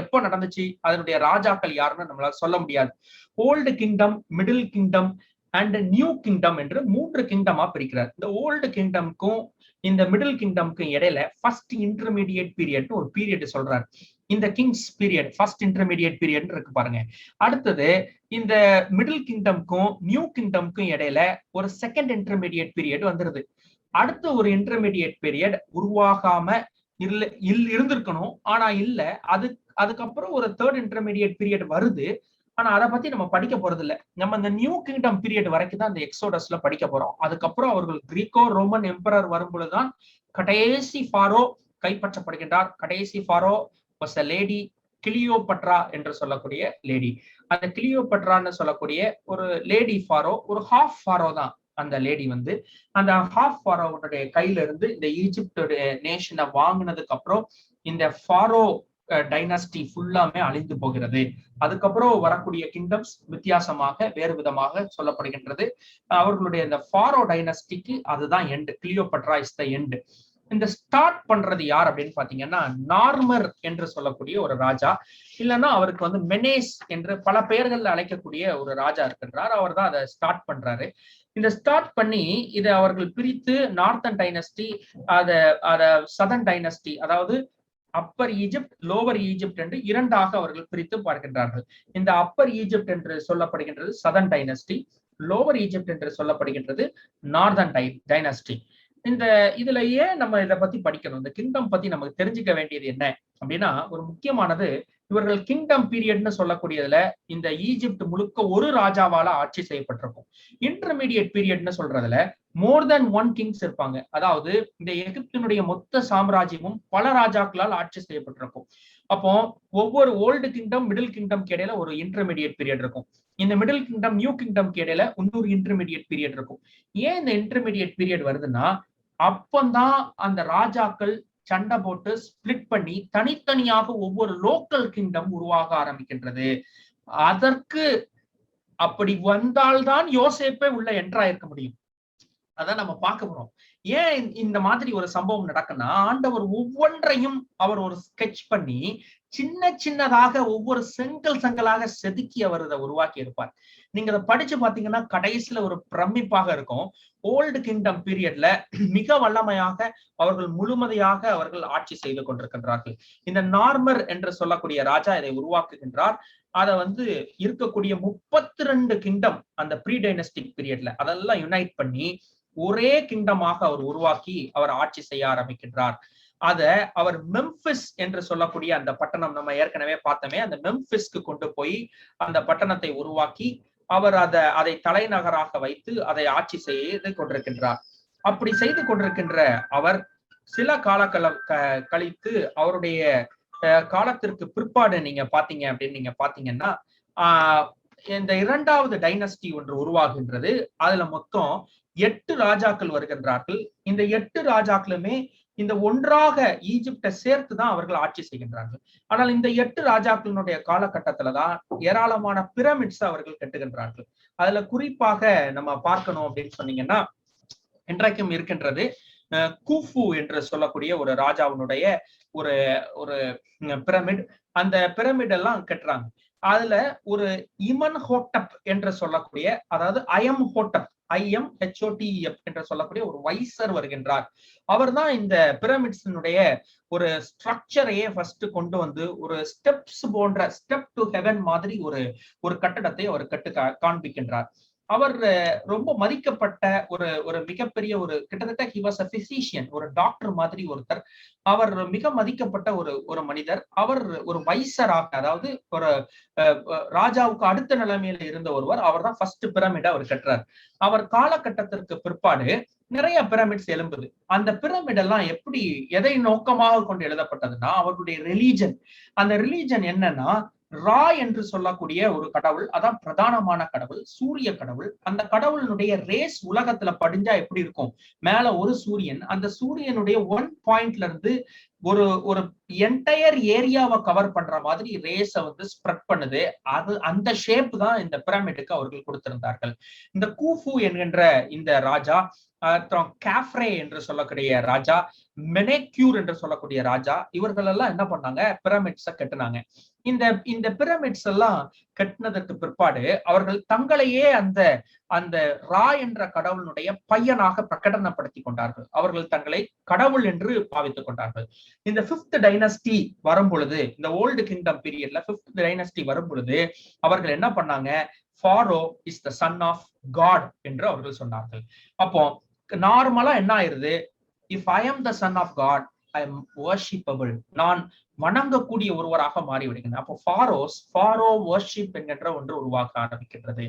எப்போ நடந்துச்சு, அதனுடைய ராஜாக்கள் யாருன்னு நம்மளால சொல்ல முடியாது. Old kingdom, middle kingdom and new kingdom என்று 3 கிங்டமா பிரிக்கிறார். இந்த ஓல்டு கிங்டம்க்கும் இந்த மிடில் கிங்டம்க்கும் இடையில ஃபர்ஸ்ட் இன்டர்மீடியேட் பீரியட் ஒரு பீரியட் சொல்றாரு. இந்த Kings period first intermediate period இருக்கு பாருங்க. அடுத்தது இந்த மிடில் கிங்டம்க்கும் நியூ கிங்டம்க்கும் இடையில ஒரு செகண்ட் இன்டர்மீடியேட் பீரியட் வந்துருது. அடுத்த ஒரு இன்டர்மீடியேட் பீரியட் உருவாகாம இருந்திருக்கணும், ஆனா இல்ல. அதுக்கப்புறம் ஒரு தேர்ட் இன்டர்மீடியேட் பீரியட் வருது. ஆனா அதை பத்தி நம்ம படிக்க போறது இல்ல. நம்ம இந்த நியூ கிங்டம் பீரியட் வரைக்கும் தான் இந்த எக்ஸோடஸ்ல படிக்க போறோம். அதுக்கப்புறம் அவர்கள் கிரீக்கோ ரோமன் எம்பரர் வரும் பொழுதுதான் கடைசி ஃபாரோ கைப்பற்றப்படுகின்றார். கடைசி Pharaoh was a lady, Cleopatra என்று சொல்லக்கூடிய லேடி. அந்த கிளியோபட்ரான்னு சொல்லக்கூடிய ஒரு லேடி ஃபாரோ, ஒரு ஹாஃப் ஃபாரோ தான் அந்த லேடி வந்து. அந்த ஹாஃப் ஃபாரோவுடைய கையில இருந்து இந்த ஈஜிப்டோட நேஷனை வாங்கினதுக்கு அப்புறம் இந்த ஃபாரோ டைனாஸ்டி ஃபுல்லாமே அழிந்து போகிறது. அதுக்கப்புறம் வரக்கூடிய கிங்டம்ஸ் வித்தியாசமாக வேறு விதமாக சொல்லப்படுகின்றது. அவர்களுடைய இந்த ஃபாரோ டைனாஸ்டிக்கு அதுதான் end. Cleopatra is the end. இந்த ஸ்டார்ட் பண்றது யார் அப்படின்னு பாத்தீங்கன்னா நார்மர் என்று சொல்லக்கூடிய ஒரு ராஜா, இல்லைன்னா அவருக்கு வந்து மெனேஸ் என்று பல பெயர்கள்ல அழைக்கக்கூடிய ஒரு ராஜா இருக்கின்றார். அவர் தான் அதை ஸ்டார்ட் பண்றாரு. இந்த ஸ்டார்ட் பண்ணி இதை அவர்கள் பிரித்து நார்த்தன் டைனஸ்டி, அத சதர்ன் டைனஸ்டி, அதாவது அப்பர் ஈஜிப்ட், லோவர் ஈஜிப்ட் என்று இரண்டாக அவர்கள் பிரித்து பார்க்கின்றார்கள். இந்த அப்பர் ஈஜிப்ட் என்று சொல்லப்படுகின்றது சதர்ன் டைனஸ்டி, லோவர் ஈஜிப்ட் என்று சொல்லப்படுகின்றது நார்தன் டைனஸ்டி. இதுல ஏன் நம்ம இதை பத்தி படிக்கணும், இந்த கிங்டம் பத்தி நமக்கு தெரிஞ்சுக்க வேண்டியது என்ன அப்படின்னா, ஒரு முக்கியமானது இவர்கள் கிங்டம் பீரியட்னு சொல்லக்கூடியதுல இந்த ஈஜிப்ட் முழுக்க ஒரு ராஜாவால ஆட்சி செய்யப்பட்டிருக்கும். இன்டர்மீடியட் பீரியட்னு சொல்றதுல மோர் தென் ஒன் கிங்ஸ் இருப்பாங்க. அதாவது இந்த எகிப்தினுடைய மொத்த சாம்ராஜ்யமும் பல ராஜாக்களால் ஆட்சி செய்யப்பட்டிருக்கும். அப்போ ஒவ்வொரு ஓல்டு கிங்டம், மிடில் கிங்டம் இடையில ஒரு இன்டர்மீடியட் பீரியட் இருக்கும். இந்த மிடில் கிங்டம், நியூ கிங்டம் இடையில இன்னொரு இன்டர்மீடியட் பீரியட் இருக்கும். ஏன் இந்த இன்டர்மீடியட் பீரியட் வருதுன்னா, அப்பந்தான் அந்த ராஜாக்கள் சண்டை போட்டு ஸ்பிளிட் பண்ணி தனித்தனியாக ஒவ்வொரு லோக்கல் கிங்டம் உருவாக ஆரம்பிக்கின்றது. அதற்கு அப்படி வந்தால்தான் யோசேப்பே உள்ள என்ட்ரா இருக்க முடியும். அதான் நம்ம பார்க்க போறோம். ஏன் இந்த மாதிரி ஒரு சம்பவம் நடக்குன்னா, ஆண்டவர் ஒவ்வொன்றையும் அவர் ஒரு ஸ்கெட்ச் பண்ணி சின்ன சின்னதாக ஒவ்வொரு செங்கலாக செதுக்கி அவர் இதை உருவாக்கி இருப்பார். நீங்க அதை படிச்சு பாத்தீங்கன்னா கடைசியில ஒரு பிரமிப்பாக இருக்கும். ஓல்டு கிங்டம் பீரியட்ல மிக வல்லமையாக அவர்கள் முழுமதியாக அவர்கள் ஆட்சி செய்து கொண்டிருக்கின்றார்கள். இந்த நார்மர் என்று சொல்லக்கூடிய ராஜா இதை உருவாக்குகின்றார். அதை இருக்கக்கூடிய 32 கிங்டம் அந்த ப்ரீ டைனஸ்டிக் பீரியட்ல அதெல்லாம் யுனைட் பண்ணி ஒரே கிங்டமாக அவர் உருவாக்கி அவர் ஆட்சி செய்ய ஆரம்பிக்கின்றார். அத அவர் மெம்பிஸ் என்று சொல்லக்கூடிய அந்த பட்டணம், நம்ம ஏற்கனவே பார்த்தோமே, அந்த மெம்பிஸ்க்கு கொண்டு போய் அந்த பட்டணத்தை உருவாக்கி அவர் அதை தலைநகராக வைத்து அதை ஆட்சி செய்து கொண்டிருக்கின்றார். அப்படி செய்து கொண்டிருக்கின்ற அவர் சில கழித்து அவருடைய காலத்திற்கு பிற்பாடு நீங்க பாத்தீங்க அப்படின்னு நீங்க பாத்தீங்கன்னா இந்த 2வது டைனஸ்டி ஒன்று உருவாகின்றது. அதுல மொத்தம் 8 ராஜாக்கள் வருகின்றார்கள். இந்த 8 ராஜாக்களுமே இந்த ஒன்றாக ஈஜிப்டை சேர்த்துதான் அவர்கள் ஆட்சி செய்கின்றார்கள். ஆனால் இந்த 8 ராஜாக்களினுடைய காலகட்டத்துலதான் ஏராளமான பிரமிட்ஸ் அவர்கள் கட்டுகின்றார்கள். அதுல குறிப்பாக நம்ம பார்க்கணும் அப்படின்னு சொன்னீங்கன்னா, இன்றைக்கும் இருக்கின்றது கூஃபு என்று சொல்லக்கூடிய ஒரு ராஜாவினுடைய ஒரு ஒரு பிரமிட். அந்த பிரமிட் எல்லாம் கட்டுறாங்க. அதுல ஒரு இமன்ஹோட்டப் என்று சொல்லக்கூடிய, அதாவது IMHOTEP என்று சொல்லக்கூடிய ஒரு வைசர் வருகின்றார். அவர் தான் இந்த பிரமிட்ஸினுடைய ஒரு ஸ்ட்ரக்சரையே ஃபர்ஸ்ட் கொண்டு வந்து ஒரு ஸ்டெப்ஸ் போன்ற ஸ்டெப் டு ஹெவன் மாதிரி ஒரு கட்டடத்தை அவர் காண்பிக்கின்றார். அவர் ரொம்ப மதிக்கப்பட்ட ஒரு மிகப்பெரிய கிட்டத்தட்ட ஹி வாஸ் a physician, ஒரு டாக்டர் மாதிரி ஒருத்தர். அவர் மிக மதிக்கப்பட்ட ஒரு மனிதர். அவர் ஒரு வைசராக, அதாவது ஒரு ராஜாவுக்கு அடுத்த நிலைமையில இருந்த ஒருவர். அவர் தான் ஃபர்ஸ்ட் பிரமிட் அவர் கட்டுறார். அவர் காலகட்டத்திற்கு பிற்பாடு நிறைய பிரமிட்ஸ் எழும்புது. அந்த பிரமிட் எல்லாம் எதை நோக்கமாக கொண்டு எழுதப்பட்டதுன்னா, அவருடைய ரிலீஜன். அந்த ரிலீஜன் என்னன்னா, ரா என்று சொல்லக்கூடிய ஒரு கடவுள், அதான் பிரதானமான கடவுள், சூரிய கடவுள். அந்த கடவுளினுடைய ரேஸ் உலகத்துல படிஞ்சா எப்படி இருக்கும்? மேல ஒரு சூரியன், அந்த சூரியனுடைய 1 பாயிண்ட்ல இருந்து ஒரு என்டையர் ஏரியாவை கவர் பண்ற மாதிரி ரேஸ ஸ்ப்ரெட் பண்ணுது. அந்த ஷேப் தான் இந்த பிரமிடுக்கு அவர்கள் கொடுத்திருந்தார்கள். இந்த கூஃபு என்கின்ற இந்த ராஜா, காஃப்ரே என்று சொல்லக்கூடிய ராஜா, மெனேக்யூர் என்று சொல்லக்கூடிய ராஜா, இவர்கள் எல்லாம் என்ன பண்ணாங்க? பிரமிட்ஸ கட்டுனாங்க. இந்த பிரமிட்ஸ் எல்லாம் கட்டினதற்கு பிற்பாடு அவர்கள் தங்களையே அந்த ரா என்ற கடவுளுடைய பையனாக பிரகடனப்படுத்தி கொண்டார்கள். அவர்கள் தங்களை கடவுள் என்று பாவித்துக் கொண்டார்கள். இந்த 5th டைனஸ்டி வரும் பொழுது, இந்த ஓல்டு கிங்டம் பீரியட்ல 5th டைனஸ்டி வரும் பொழுது அவர்கள் என்ன பண்ணாங்க? Pharaoh is the son of God என்று அவர்கள் சொன்னார்கள். அப்போ நார்மலா என்ன ஆயிருது? If I am the son of God, I am worshippable, நான் வணங்கக்கூடிய ஒருவராக மாறிவிடுகிறேன். அப்போ ஃபாரோ வர்ஷிப் என்கின்ற ஒன்று உருவாக்க ஆரம்பிக்கின்றது.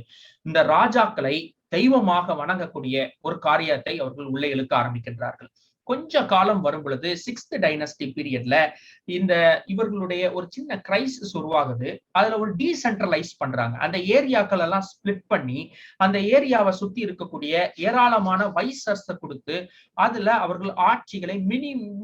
இந்த ராஜாக்களை தெய்வமாக வணங்கக்கூடிய ஒரு காரியத்தை அவர்கள் உள்ளே இழுக்க ஆரம்பிக்கின்றார்கள். கொஞ்ச காலம் வரும் பொழுது 6th டைனஸ்டி பீரியட்ல இவர்களுடைய ஒரு சின்ன கிரைசிஸ் உருவாகுது. அதுல ஒரு டீசென்ட்ரலைஸ் பண்றாங்க. அந்த ஏரியாக்கள் எல்லாம் ஸ்பிளிட் பண்ணி அந்த ஏரியாவை சுத்தி இருக்கக்கூடிய ஏராளமான வைசர்ஸ கொடுத்து அதுல அவர்கள் ஆட்சிகளை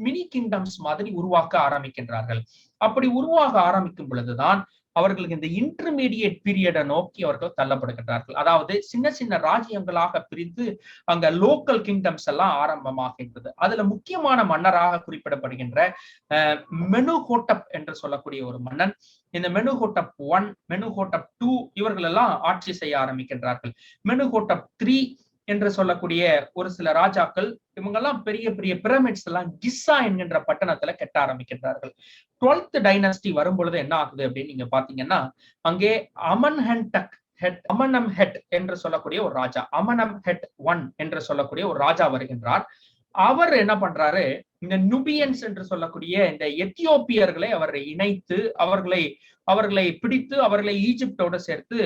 மினி கிங்டம்ஸ் மாதிரி உருவாக்க ஆரம்பிக்கின்றார்கள். அப்படி உருவாக ஆரம்பிக்கும் பொழுதுதான் அவர்களுக்கு இந்த இன்டர்மீடியேட் பீரியடை நோக்கி அவர்கள் தள்ளப்படுகின்றார்கள். அதாவது சின்ன சின்ன ராஜ்யங்களாக பிரித்து அங்க லோக்கல் கிங்டம்ஸ் எல்லாம் ஆரம்பமாகின்றது. அதுல முக்கியமான மன்னராக குறிப்பிடப்படுகின்ற மெனுஹோட்டப் என்று சொல்லக்கூடிய ஒரு மன்னன். இந்த மெனுஹோட்டப் 1, மெனுஹோட்டப் 2 இவர்கள் எல்லாம் ஆட்சி செய்ய ஆரம்பிக்கின்றார்கள். மெனுஹோட்டப் 3 என்று சொல்லக்கூடிய ஒரு சில ராஜாக்கள், இவங்கெல்லாம் பெரிய பெரிய பிரமிட்ஸ் எல்லாம் கிஸ்ஸா என்கின்ற பட்டணத்துல கட்ட ஆரம்பிக்கின்றார்கள். 12th டைனஸ்டி வரும் பொழுது என்ன ஆகுது அப்படின்னு நீங்க பாத்தீங்கன்னா, அங்கே அமனம்ஹெட் என்று சொல்லக்கூடிய ஒரு ராஜா, அமனம்ஹெட் 1 என்று சொல்லக்கூடிய ஒரு ராஜா வருகின்றார். அவர் என்ன பண்றாரு? இந்த நுபியன்ஸ் என்று சொல்லக்கூடிய இந்த எத்தியோப்பியர்களை அவர் இணைத்து அவர்களை பிடித்து அவர்களை ஈஜிப்டோட சேர்த்து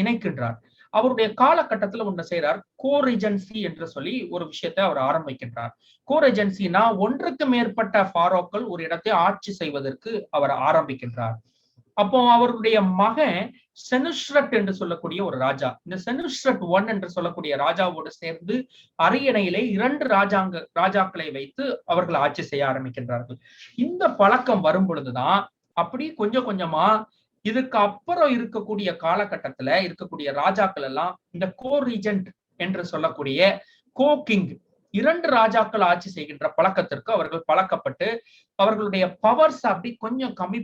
இணைக்கின்றார். அவருடைய காலகட்டத்துல ஒண்ணு செய்யறார், கோரெஜென்சி என்று சொல்லி ஒரு விஷயத்தை அவர் ஆரம்பிக்கின்றார். கோரெஜென்சினா ஒன்றுக்கு மேற்பட்ட ஃபாரோக்கள் ஒரு இடத்தை ஆட்சி செய்வதற்கு அவர் ஆரம்பிக்கின்றார். அப்போ அவருடைய மகன் செனுஸ்ரட் என்று சொல்லக்கூடிய ஒரு ராஜா, இந்த செனுஸ்ரட் 1 என்று சொல்லக்கூடிய ராஜாவோடு சேர்ந்து அரியணையிலே 2 ராஜாக்களை வைத்து அவர்கள் ஆட்சி செய்ய ஆரம்பிக்கின்றார்கள். இந்த பழக்கம் வரும் பொழுதுதான் அப்படி கொஞ்சம் கொஞ்சமா இதுக்கு அப்புறம் இருக்கக்கூடிய காலகட்டத்துல இருக்கக்கூடிய ராஜாக்கள் எல்லாம் இந்த கோ ரீஜென்ட் என்று சொல்லக்கூடிய கோ கிங் 2 ராஜாக்கள் ஆட்சி செய்கின்ற பழக்கத்திற்கு அவர்கள் பழக்கப்பட்டு அவர்களுடைய பவர்ஸ் அப்படி கொஞ்சம் கம்மி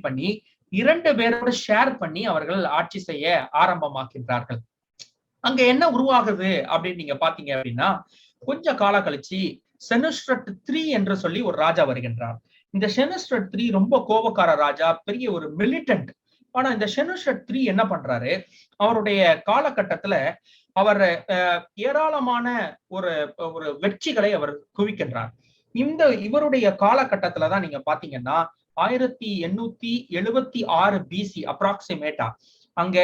பண்ணி 2 பேரோட ஷேர் பண்ணி அவர்கள் ஆட்சி செய்ய ஆரம்பமாக்கின்றார்கள். அங்க என்ன உருவாகுது அப்படின்னு நீங்க பாத்தீங்க அப்படின்னா, கொஞ்ச காலம் கழிச்சு செனுஸ்ட்ரட் 3 என்று சொல்லி ஒரு ராஜா வருகின்றார். இந்த செனுஸ்ட்ரட் 3 ரொம்ப கோபக்கார ராஜா, பெரிய ஒரு மிலிட்டன்ட். ஆனா இந்த செனுஸ்ட்ரட் 3 என்ன பண்றாரு, அவருடைய காலகட்டத்துல அவர் ஏராளமான ஒரு ஒரு வெற்றிகளை அவர் குவிக்கின்றார். இவருடைய காலகட்டத்துலதான் நீங்க பாத்தீங்கன்னா 1876 பிசி அப்ராக்சிமேட்டா அங்க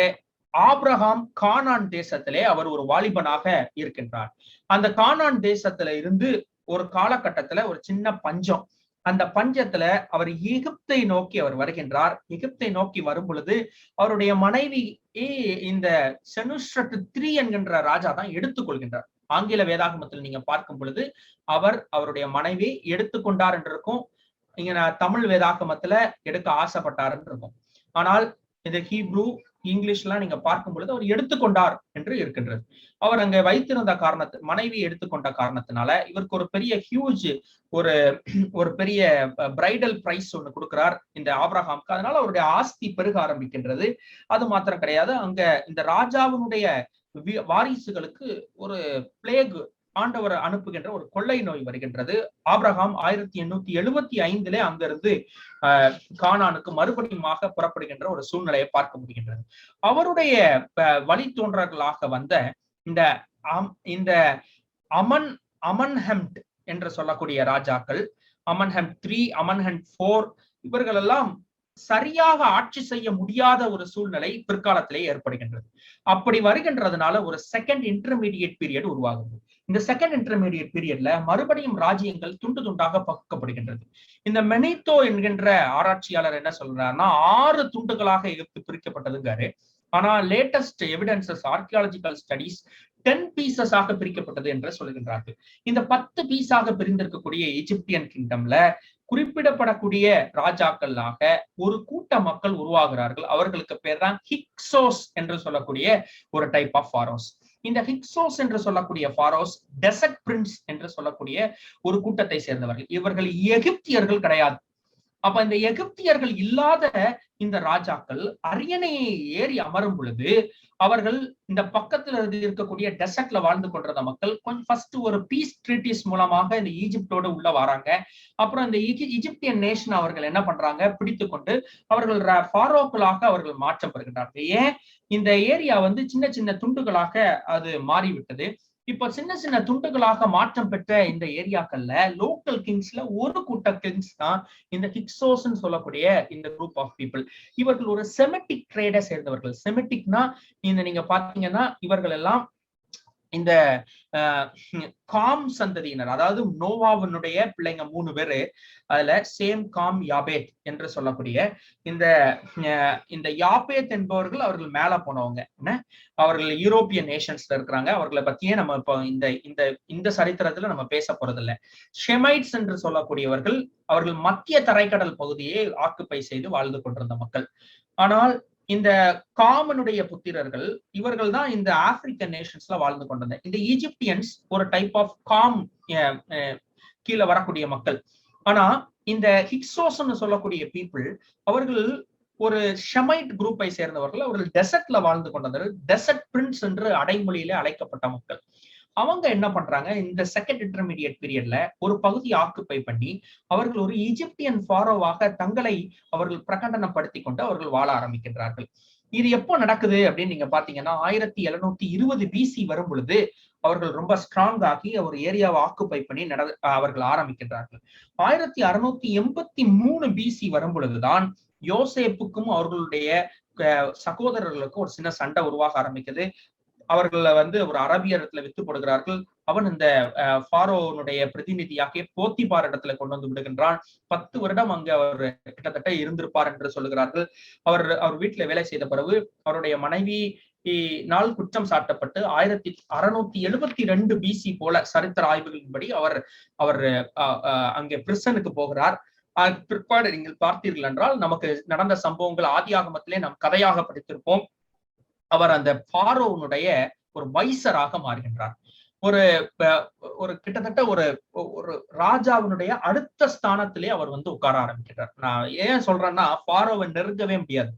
ஆப்ரஹாம் கானான் தேசத்திலே அவர் ஒரு வாலிபனாக இருக்கின்றார். அந்த கானான் தேசத்துல இருந்து ஒரு காலகட்டத்துல ஒரு சின்ன பஞ்சம், அந்த பஞ்சத்துல அவர் எகிப்தை நோக்கி அவர் வருகின்றார். எகிப்தை நோக்கி வரும் பொழுது அவருடைய மனைவி இந்த செனுஸ்ட்ரட் 3 என்கின்ற ராஜா தான் எடுத்துக்கொள்கின்றார். ஆங்கில வேதாகமத்தில் நீங்க பார்க்கும் பொழுது அவருடைய மனைவி எடுத்துக்கொண்டார் என்று இருக்கும். இங்க தமிழ் வேதாகமத்துல எடுக்க ஆசைப்பட்டார் இருக்கும். ஆனால் இந்த ஹீப்ரூ இங்கிலீஷ்லாம் நீங்க பார்க்கும் பொழுது அவர் எடுத்துக்கொண்டார் என்று இருக்கின்றது. அவர் அங்க வைத்திருந்த மனைவி எடுத்துக்கொண்ட காரணத்தினால இவருக்கு ஒரு பெரிய ஹியூஜ் ஒரு பெரிய பிரைடல் பிரைஸ் ஒண்ணு கொடுக்கிறார் இந்த ஆபிரகாமுக்கு. அதனால அவருடைய ஆஸ்தி பெருக ஆரம்பிக்கின்றது. அது மாத்திரம் கிடையாது, அங்க இந்த ராஜாவினுடைய வாரிசுகளுக்கு ஒரு பிளேக் ஆண்டவர் அனுப்புகின்ற ஒரு கொள்ளை நோய் வருகின்றது. ஆபிரகாம் 1875 அங்கிருந்து கானானுக்கு மறுபடியுமாக புறப்படுகின்ற ஒரு சூழ்நிலையை பார்க்க முடிகின்றது. அவருடைய வழித்தோன்றர்களாக வந்த இந்த அமன்ஹெம்ட் என்று சொல்லக்கூடிய ராஜாக்கள், அமன்ஹெம்ட் 3, அமன்ஹெம்ட் 4, இவர்கள் எல்லாம் சரியாக ஆட்சி செய்ய முடியாத ஒரு சூழ்நிலை பிற்காலத்திலே ஏற்படுகின்றது. அப்படி வருகின்றதுனால ஒரு செகண்ட் இன்டர்மீடியேட் பீரியட் உருவாகுது. இந்த செகண்ட் இன்டர்மீடியேட் பீரியட்ல மறுபடியும் ராஜ்யங்கள் துண்டு துண்டாக பகுக்கப்படுகின்றது. இந்த மெனித்தோ என்கின்ற ஆராய்ச்சியாளர் என்ன சொல்றாருன்னா 6 துண்டுகளாக எகிப்து பிரிக்கப்பட்டதுங்காரு. ஆனா லேட்டஸ்ட் எவிடன்சஸ், ஆர்கியாலஜிக்கல் ஸ்டடிஸ் 10 பீசஸாக பிரிக்கப்பட்டது என்று சொல்லுகின்றார்கள். இந்த 10 பீஸாக பிரிந்திருக்கக்கூடிய எஜிப்தியன் கிங்டம்ல குறிப்பிடப்படக்கூடிய ராஜாக்களாக ஒரு கூட்ட மக்கள் உருவாகிறார்கள். அவர்களுக்கு பேர் தான் ஹிக்ஸோஸ் என்று சொல்லக்கூடிய ஒரு டைப் ஆஃப் ஃபாரோஸ். இந்த ஹிக்ஸோஸ் என்று சொல்லக்கூடிய ஃபாரோஸ் டெசர்ட் பிரின்ஸ் என்று சொல்லக்கூடிய ஒரு கூட்டத்தை சேர்ந்தவர்கள். இவர்கள் எகிப்தியர்கள் கிடையாது. அப்ப இந்த எகிப்தியர்கள் இல்லாத இந்த ராஜாக்கள் அரியணையை ஏறி அமரும் பொழுது அவர்கள் இந்த பக்கத்துல இருக்கக்கூடிய டெசர்ட்ல வாழ்ந்து கொண்டிருந்த மக்கள் கொஞ்சம் ஃபர்ஸ்ட் ஒரு பீஸ் ட்ரீட்டிஸ் மூலமாக இந்த ஈஜிப்டோட உள்ள வராங்க. அப்புறம் இந்த ஈஜிப்தியன் நேஷன் அவர்கள் என்ன பண்றாங்க, பிடித்து கொண்டு அவர்கள் ஃபாரோக்களாக அவர்கள் மாற்றம் பெறுகின்றார்கள். ஏன் இந்த ஏரியா சின்ன சின்ன துண்டுகளாக அது மாறிவிட்டது. இப்ப சின்ன சின்ன துண்டுகளாக மாற்றம் பெற்ற இந்த ஏரியாக்கள்ல லோக்கல் கிங்ஸ்ல ஒரு கூட்ட கிங்ஸ் தான் இந்த ஹிக்ஸோஸ் சொல்லக்கூடிய இந்த குரூப் ஆஃப் பீப்புள். இவர்கள் ஒரு செமெட்டிக் ட்ரேடை சேர்ந்தவர்கள். செமெட்டிக்னா நீங்க பாத்தீங்கன்னா இவர்கள் எல்லாம் இந்த காம் சந்ததியினர், அதாவது நோவாவினுடைய பிள்ளைங்க 3 பேரு, அதுல சேம், காம், யாபேத் என்று சொல்லக்கூடிய இந்த யாபேத் என்பவர்கள் அவர்கள் மேல போனவங்க. அவர்கள் யூரோப்பியன் நேஷன்ஸ்ல இருக்கிறாங்க. அவர்களை பத்தியே நம்ம இப்போ இந்த சரித்திரத்துல நம்ம பேச போறது இல்லை. ஷெமைட்ஸ் என்று சொல்லக்கூடியவர்கள் அவர்கள் மத்திய தரைக்கடல் பகுதியை ஆக்குப்பை செய்து வாழ்ந்து கொண்டிருந்த மக்கள். ஆனால் இந்த காமனுடைய புத்திரர்கள் இவர்கள் தான் இந்த ஆப்பிரிக்கன் நேஷன்ஸ்ல வாழ்ந்து கொண்டிருந்த இந்த ஈஜிப்தியன்ஸ் ஒரு டைப் ஆஃப் காம் கீழே வரக்கூடிய மக்கள். ஆனா இந்த ஹிக்ஸோஸ்ன்னு சொல்லக்கூடிய பீப்புள் அவர்கள் ஒரு ஷெமைட் குரூப்பை சேர்ந்தவர்கள். அவர்கள் டெசர்ட்ல வாழ்ந்து கொண்டவர்கள். டெசர்ட் பிரின்ஸ் என்று அடைமொழியில அழைக்கப்பட்ட மக்கள். அவங்க என்ன பண்றாங்க, இந்த செகண்ட் இன்டர்மீடியட் பீரியட்ல ஒரு பகுதி ஆக்குப்பை பண்ணி அவர்கள் ஒரு ஈஜிப்தியன் ஃபாரோவாக தங்களை அவர்கள் பிரகடனப்படுத்தி கொண்டு அவர்கள் வாழ ஆரம்பிக்கின்றார்கள். இது எப்போ நடக்குது அப்படின்னு நீங்க பாத்தீங்கன்னா 1720 பிசி வரும் பொழுது அவர்கள் ரொம்ப ஸ்ட்ராங் ஆகி ஒரு ஏரியாவை ஆக்குப்பை பண்ணி அவர்கள் ஆரம்பிக்கின்றார்கள். 1683 பிசி வரும் பொழுதுதான் யோசேப்புக்கும் அவர்களுடைய சகோதரர்களுக்கும் ஒரு சின்ன சண்டை உருவாக ஆரம்பிக்குது. அவர்கள் ஒரு அரபியர் வித்து போடுகிறார்கள். அவன் இந்த ஃபாரோனுடைய பிரதிநிதியாக போத்திபார் இடத்துல கொண்டு வந்து விடுகின்றான். 10 வருடம் அங்க அவர் கிட்டத்தட்ட இருந்திருப்பார் என்று சொல்லுகிறார்கள். அவர் வீட்டுல வேலை செய்த பிறகு அவருடைய மனைவி நாள் குற்றம் சாட்டப்பட்டு 1672 பிசி போல சரித்திர ஆய்வுகளின்படி அவர் அங்கே பிரிசனுக்கு போகிறார். பிற்பாடு நீங்கள் பார்த்தீர்கள் என்றால் நமக்கு நடந்த சம்பவங்கள் ஆதியாகமத்திலே நாம் கதையாக படித்திருப்போம். அவர் அந்த ஃபாரோனுடைய ஒரு வைசராக மாறுகின்றார். ஒரு ஒரு கிட்டத்தட்ட ஒரு ஒரு ராஜாவினுடைய அடுத்த ஸ்தானத்திலே அவர் வந்து உட்கார ஆரம்பிக்கிறார். நான் ஏன் சொல்றேன்னா, ஃபாரோவை நெருங்கவே முடியாது.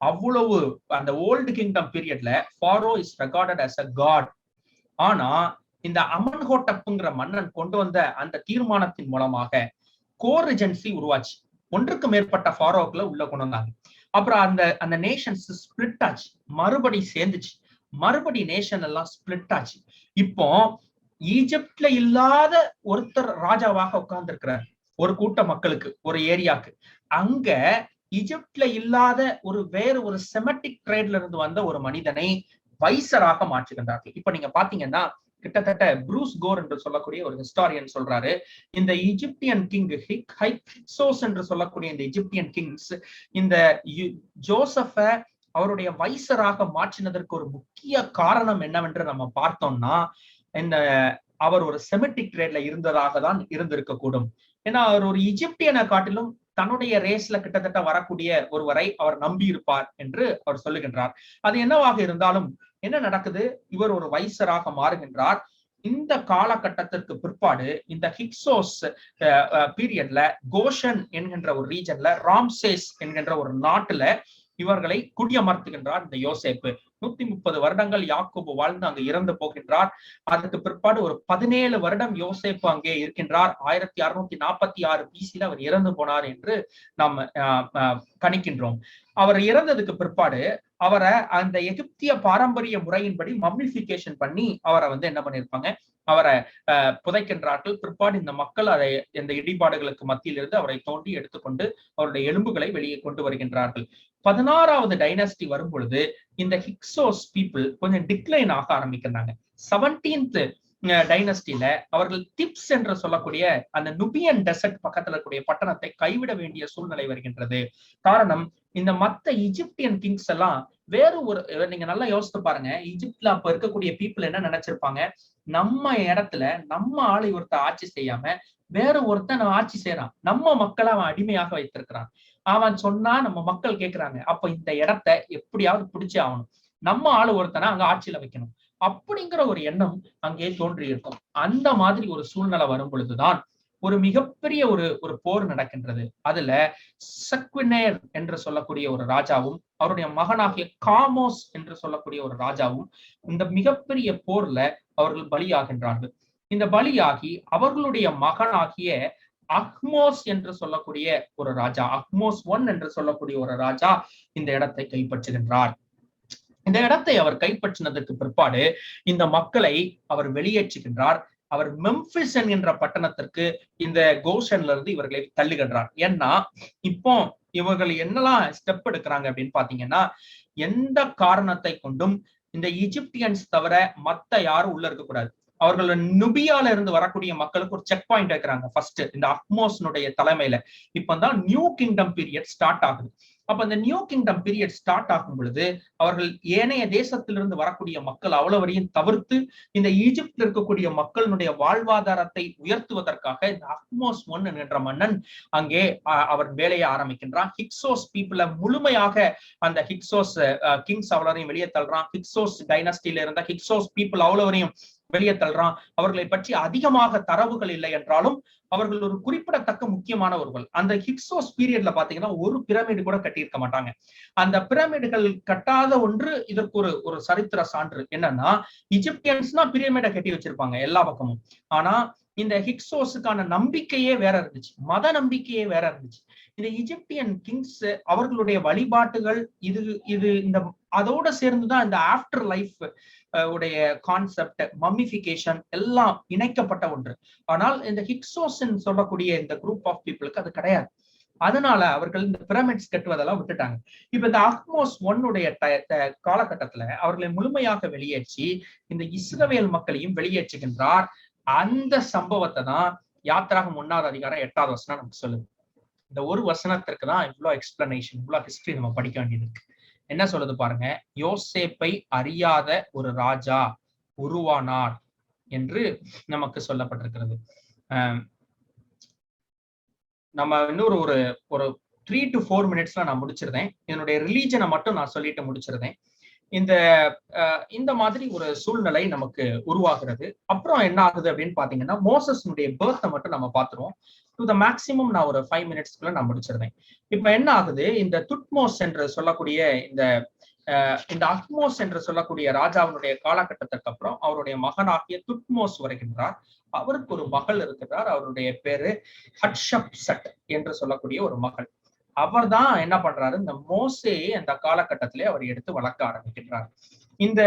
அவ்வளவு அந்த ஓல்டு கிங்டம் பீரியட்ல Pharaoh is recorded as a god. ஆனா இந்த அமன்ஹோட்டப்ங்கிற மன்னன் கொண்டு வந்த அந்த தீர்மானத்தின் மூலமாக கோரிஜென்சி உருவாச்சு. ஒன்றுக்கு மேற்பட்ட ஃபாரோக்களை உள்ள கொண்டு வந்தாங்க. அப்புறம் அந்த அந்த நேஷன்ஸ் ஸ்பிளிட் ஆச்சு, மறுபடி சேர்ந்துச்சு, மறுபடி நேஷன் எல்லாம் ஸ்பிளிட் ஆச்சு. இப்போ ஈஜிப்ட்ல இல்லாத ஒருத்தர் ராஜாவாக உட்கார்ந்து இருக்கிறார் ஒரு கூட்ட மக்களுக்கு, ஒரு ஏரியாக்கு. அங்க ஈஜிப்ட்ல இல்லாத வேறு ஒரு செமட்டிக் ட்ரேட்ல இருந்து வந்த ஒரு மனிதனை வைசராக மாற்றுகின்றார்கள். இப்ப நீங்க பாத்தீங்கன்னா கிட்டத்தட்ட ப்ரூஸ் கோர் என்று சொல்லக்கூடிய ஒரு ஹிஸ்டாரியன் சொல்றாரு, இந்த ஈஜிப்தியன் கிங் ஹிக்ஸோஸ் என்று சொல்லக்கூடிய இந்த ஈஜிப்தியன் கிங்ஸ் இந்த ஜோசப்ப அவருடைய வைசராக மாற்றினதற்கு ஒரு முக்கிய காரணம் என்னவென்று நம்ம பார்த்தோம்னா, இந்த அவர் ஒரு செமிட்டிக் ட்ரேட்ல இருந்ததாக தான் இருந்திருக்க கூடும். ஏன்னா அவர் ஒரு ஈஜிப்தியனை காட்டிலும் தன்னுடைய ரேஸ்ல கிட்டத்தட்ட வரக்கூடிய ஒருவரை அவர் நம்பி இருப்பார் என்று அவர் சொல்லுகின்றார். அது என்னவாக இருந்தாலும் என்ன நடக்குது, இவர் ஒரு வைசராக மாறுகின்றார். இந்த காலகட்டத்திற்கு பிற்பாடு இந்த ஹிக்ஸோஸ் பீரியட்ல கோஷன் என்கின்ற ஒரு ரீஜன்ல ராம்சேஸ் என்கின்ற ஒரு நாட்டுல இவர்களை குடியமர்த்துகின்றார் இந்த யோசேப்பு. 130 வருடங்கள் யாக்கோபு வாழ்ந்து அங்கு இறந்து போகின்றார். அதற்கு பிற்பாடு ஒரு 17 வருடம் யோசேப்பு அங்கே இருக்கின்றார். 1646 பிசில அவர் இறந்து போனார் என்று நாம் கணிக்கின்றோம். அவர் இறந்ததுக்கு பிற்பாடு அவரை அந்த எகிப்திய பாரம்பரிய முறையின்படி மம்மிஃபிகேஷன் பண்ணி அவரை வந்து என்ன பண்ணிருப்பாங்க, அவரை புதைக்கின்றார்கள். பிற்பாடு இந்த மக்கள் அதை இந்த இடிபாடுகளுக்கு மத்தியில் இருந்து அவரை தோண்டி எடுத்துக்கொண்டு அவருடைய எலும்புகளை வெளியே கொண்டு வருகின்றார்கள். 16வது டைனஸ்டி வரும் பொழுது இந்த ஹிக்ஸோஸ் பீப்புள் கொஞ்சம் டிக்ளைன் ஆக ஆரம்பிக்கிறாங்க. 17th டைனஸ்டில அவர்கள் திப்ஸ் என்று சொல்லக்கூடிய அந்த நுபியன் டெசர்ட் பக்கத்துல இருக்கக்கூடிய பட்டணத்தை கைவிட வேண்டிய சூழ்நிலை வருகின்றது. காரணம், இந்த மத்த ஈஜிப்தியன் கிங்ஸ் எல்லாம் வேறு ஒரு, நீங்க நல்லா யோசித்து பாருங்க, ஈஜிப்ட்ல அப்ப இருக்கக்கூடிய பீப்புள் என்ன நினைச்சிருப்பாங்க, நம்ம இடத்துல நம்ம ஆளை ஒருத்த ஆட்சி செய்யாம வேற ஒருத்தன் ஆட்சி செய்யறான், நம்ம மக்களை அவன் அடிமையாக வைத்திருக்கிறான், அவன் சொன்னா நம்ம மக்கள் கேட்கிறாங்க, அப்ப இந்த இடத்த எப்படியாவது பிடிச்சே ஆகணும், நம்ம ஆளு ஒருத்தனை அங்க ஆட்சியில வைக்கணும் அப்படிங்கிற ஒரு எண்ணம் அங்கே தோன்றி இருக்கும். அந்த மாதிரி ஒரு சூழ்நிலை வரும் பொழுதுதான் ஒரு மிகப்பெரிய ஒரு போர் நடக்கின்றது. அதுல சக்வினேர் என்று சொல்லக்கூடிய ஒரு ராஜாவும் அவருடைய மகனாகிய காமோஸ் என்று சொல்லக்கூடிய ஒரு ராஜாவும் இந்த மிகப்பெரிய போர்ல அவர்கள் பலியாகின்றார்கள். இந்த பலியாகி அவர்களுடைய மகனாகிய அஹ்மோஸ் என்று சொல்லக்கூடிய ஒரு ராஜா, அஹ்மோஸ் I என்று சொல்லக்கூடிய ஒரு ராஜா இந்த இடத்தை கைப்பற்றுகின்றார். இந்த இடத்தை அவர் கைப்பற்றினதற்கு பிற்பாடு இந்த மக்களை அவர் வெளியேற்றுகின்றார். அவர் மெம்பிஸ் என்கின்ற பட்டணத்திற்கு இந்த கோஷன்ல இருந்து இவர்களை தள்ளுகின்றார். ஏன்னா இப்போ இவர்கள் என்னெல்லாம் ஸ்டெப் எடுக்கிறாங்க அப்படின்னு பாத்தீங்கன்னா, எந்த காரணத்தை கொண்டும் இந்த ஈஜிப்தியன்ஸ் தவிர மத்த யாரும் உள்ள இருக்கக்கூடாது. அவர்கள் நுபியால இருந்து வரக்கூடிய மக்களுக்கு ஒரு செக் பாயிண்ட் வைக்கிறாங்க. ஃபர்ஸ்ட் இந்த அஹ்மோஸ்னுடைய தலைமையில இப்பதான் நியூ கிங்டம் பீரியட் ஸ்டார்ட் ஆகுது. அப்ப இந்த நியூ கிங்டம் பீரியட் ஸ்டார்ட் ஆகும் பொழுது அவர்கள் ஏனைய தேசத்திலிருந்து வரக்கூடிய மக்கள் அவ்வளவரையும் தவிர்த்து இந்த ஈஜிப்ட்ல இருக்கக்கூடிய மக்களுடைய வாழ்வாதாரத்தை உயர்த்துவதற்காக இந்த அஹ்மோஸ் I என்ற மன்னன் அங்கே அவர் வேலையை ஆரம்பிக்கின்றான். ஹிக்ஸோஸ் பீப்புளை முழுமையாக அந்த ஹிக்ஸோஸ் கிங்ஸ் அவ்வளவரையும் வெளியே தள்ளுறான். ஹிக்ஸோஸ் டைனஸ்டியில இருந்த ஹிக்ஸோஸ் பீப்புள் அவ்வளவரையும் வெளியே தள்ளுறான். அவர்களை பற்றி அதிகமாக தரவுகள் இல்லை என்றாலும் அவர்கள் ஒரு குறிப்பிடத்தக்க முக்கியமானவர்கள். அந்த ஹிக்ஸோஸ் பீரியட்ல பாத்தீங்கன்னா ஒரு பிரமிடு கூட கட்டியிருக்க மாட்டாங்க. அந்த பிரமிடுகள் கட்டாத ஒன்று இதற்கு ஒரு சரித்திர சான்று என்னன்னா, ஈஜிப்தியன்ஸ்னா பிரமிடை கட்டி வச்சிருப்பாங்க எல்லா பக்கமும். ஆனா இந்த ஹிக்ஸோஸுக்கான நம்பிக்கையே வேற இருந்துச்சு, மத நம்பிக்கையே வேற இருந்துச்சு. இந்த ஈஜிப்தியன் கிங்ஸ் அவர்களுடைய வழிபாட்டுகள் இது இந்த அதோட சேர்ந்துதான் இந்த ஆஃப்டர் லைஃப் உடைய கான்செப்ட், மம்மிஃபிகேஷன் எல்லாம் இணைக்கப்பட்ட ஒன்று. ஆனால் இந்த ஹிக்ஸோஸ் சொல்லக்கூடிய இந்த குரூப் ஆஃப் பீப்புளுக்கு அது கிடையாது. அதனால அவர்கள் இந்த பிரமிட்ஸ் கட்டுவதெல்லாம் விட்டுட்டாங்க. இப்ப இந்த அஹ்மோஸ் I காலகட்டத்துல அவர்களை முழுமையாக வெளியேற்றி இந்த இஸ்ரவேல் மக்களையும் வெளியேற்றுகின்றார். அந்த சம்பவத்தை தான் யாத்திராகம் 1வது அதிகாரம் 8வது வசனம் நமக்கு சொல்லுது. இந்த ஒரு வசனத்திற்கு தான் இவ்வளவு எக்ஸ்பிளனேஷன், இவ்வளவு ஹிஸ்டரி நம்ம படிக்க வேண்டியது இருக்கு. என்ன சொல்லுது பாருங்க, யோசேப்பை அறியாத ஒரு ராஜா உருவானார் என்று நமக்கு சொல்லப்பட்டிருக்கிறது. நம்ம இன்னொரு ஒரு 3 to 4 மினிட்ஸ்ல நான் முடிச்சிருந்தேன். என்னுடைய ரிலீஜனை மட்டும் நான் சொல்லிட்டு முடிச்சிருந்தேன். இந்த இந்த மாதிரி ஒரு சூழ்நிலை நமக்கு உருவாகிறது. அப்புறம் என்ன ஆகுது அப்படின்னு பாத்தீங்கன்னா, மோசஸ்னுடைய பேர்த்தை மட்டும் நம்ம பாத்துருவோம். டு த மேக்சிமம் நான் ஒரு 5 மினிட்ஸ்க்குள்ள நான் முடிச்சிருந்தேன். இப்ப என்ன ஆகுது, இந்த துட்மோஸ் என்று சொல்லக்கூடிய இந்த அக்மோஸ் என்று சொல்லக்கூடிய ராஜாவினுடைய காலகட்டத்திற்கு அப்புறம் அவருடைய மகனாகிய துட்மோஸ் வருகின்றார். அவருக்கு ஒரு மகள் இருக்கிறார். அவருடைய பேரு ஹட்ஷப்சட் என்று சொல்லக்கூடிய ஒரு மகள். அவர் தான் என்ன பண்றாரு, இந்த மோசேயை அந்த காலகட்டத்திலே அவர் எடுத்து வளர்க்க ஆரம்பிக்கின்றார். இந்த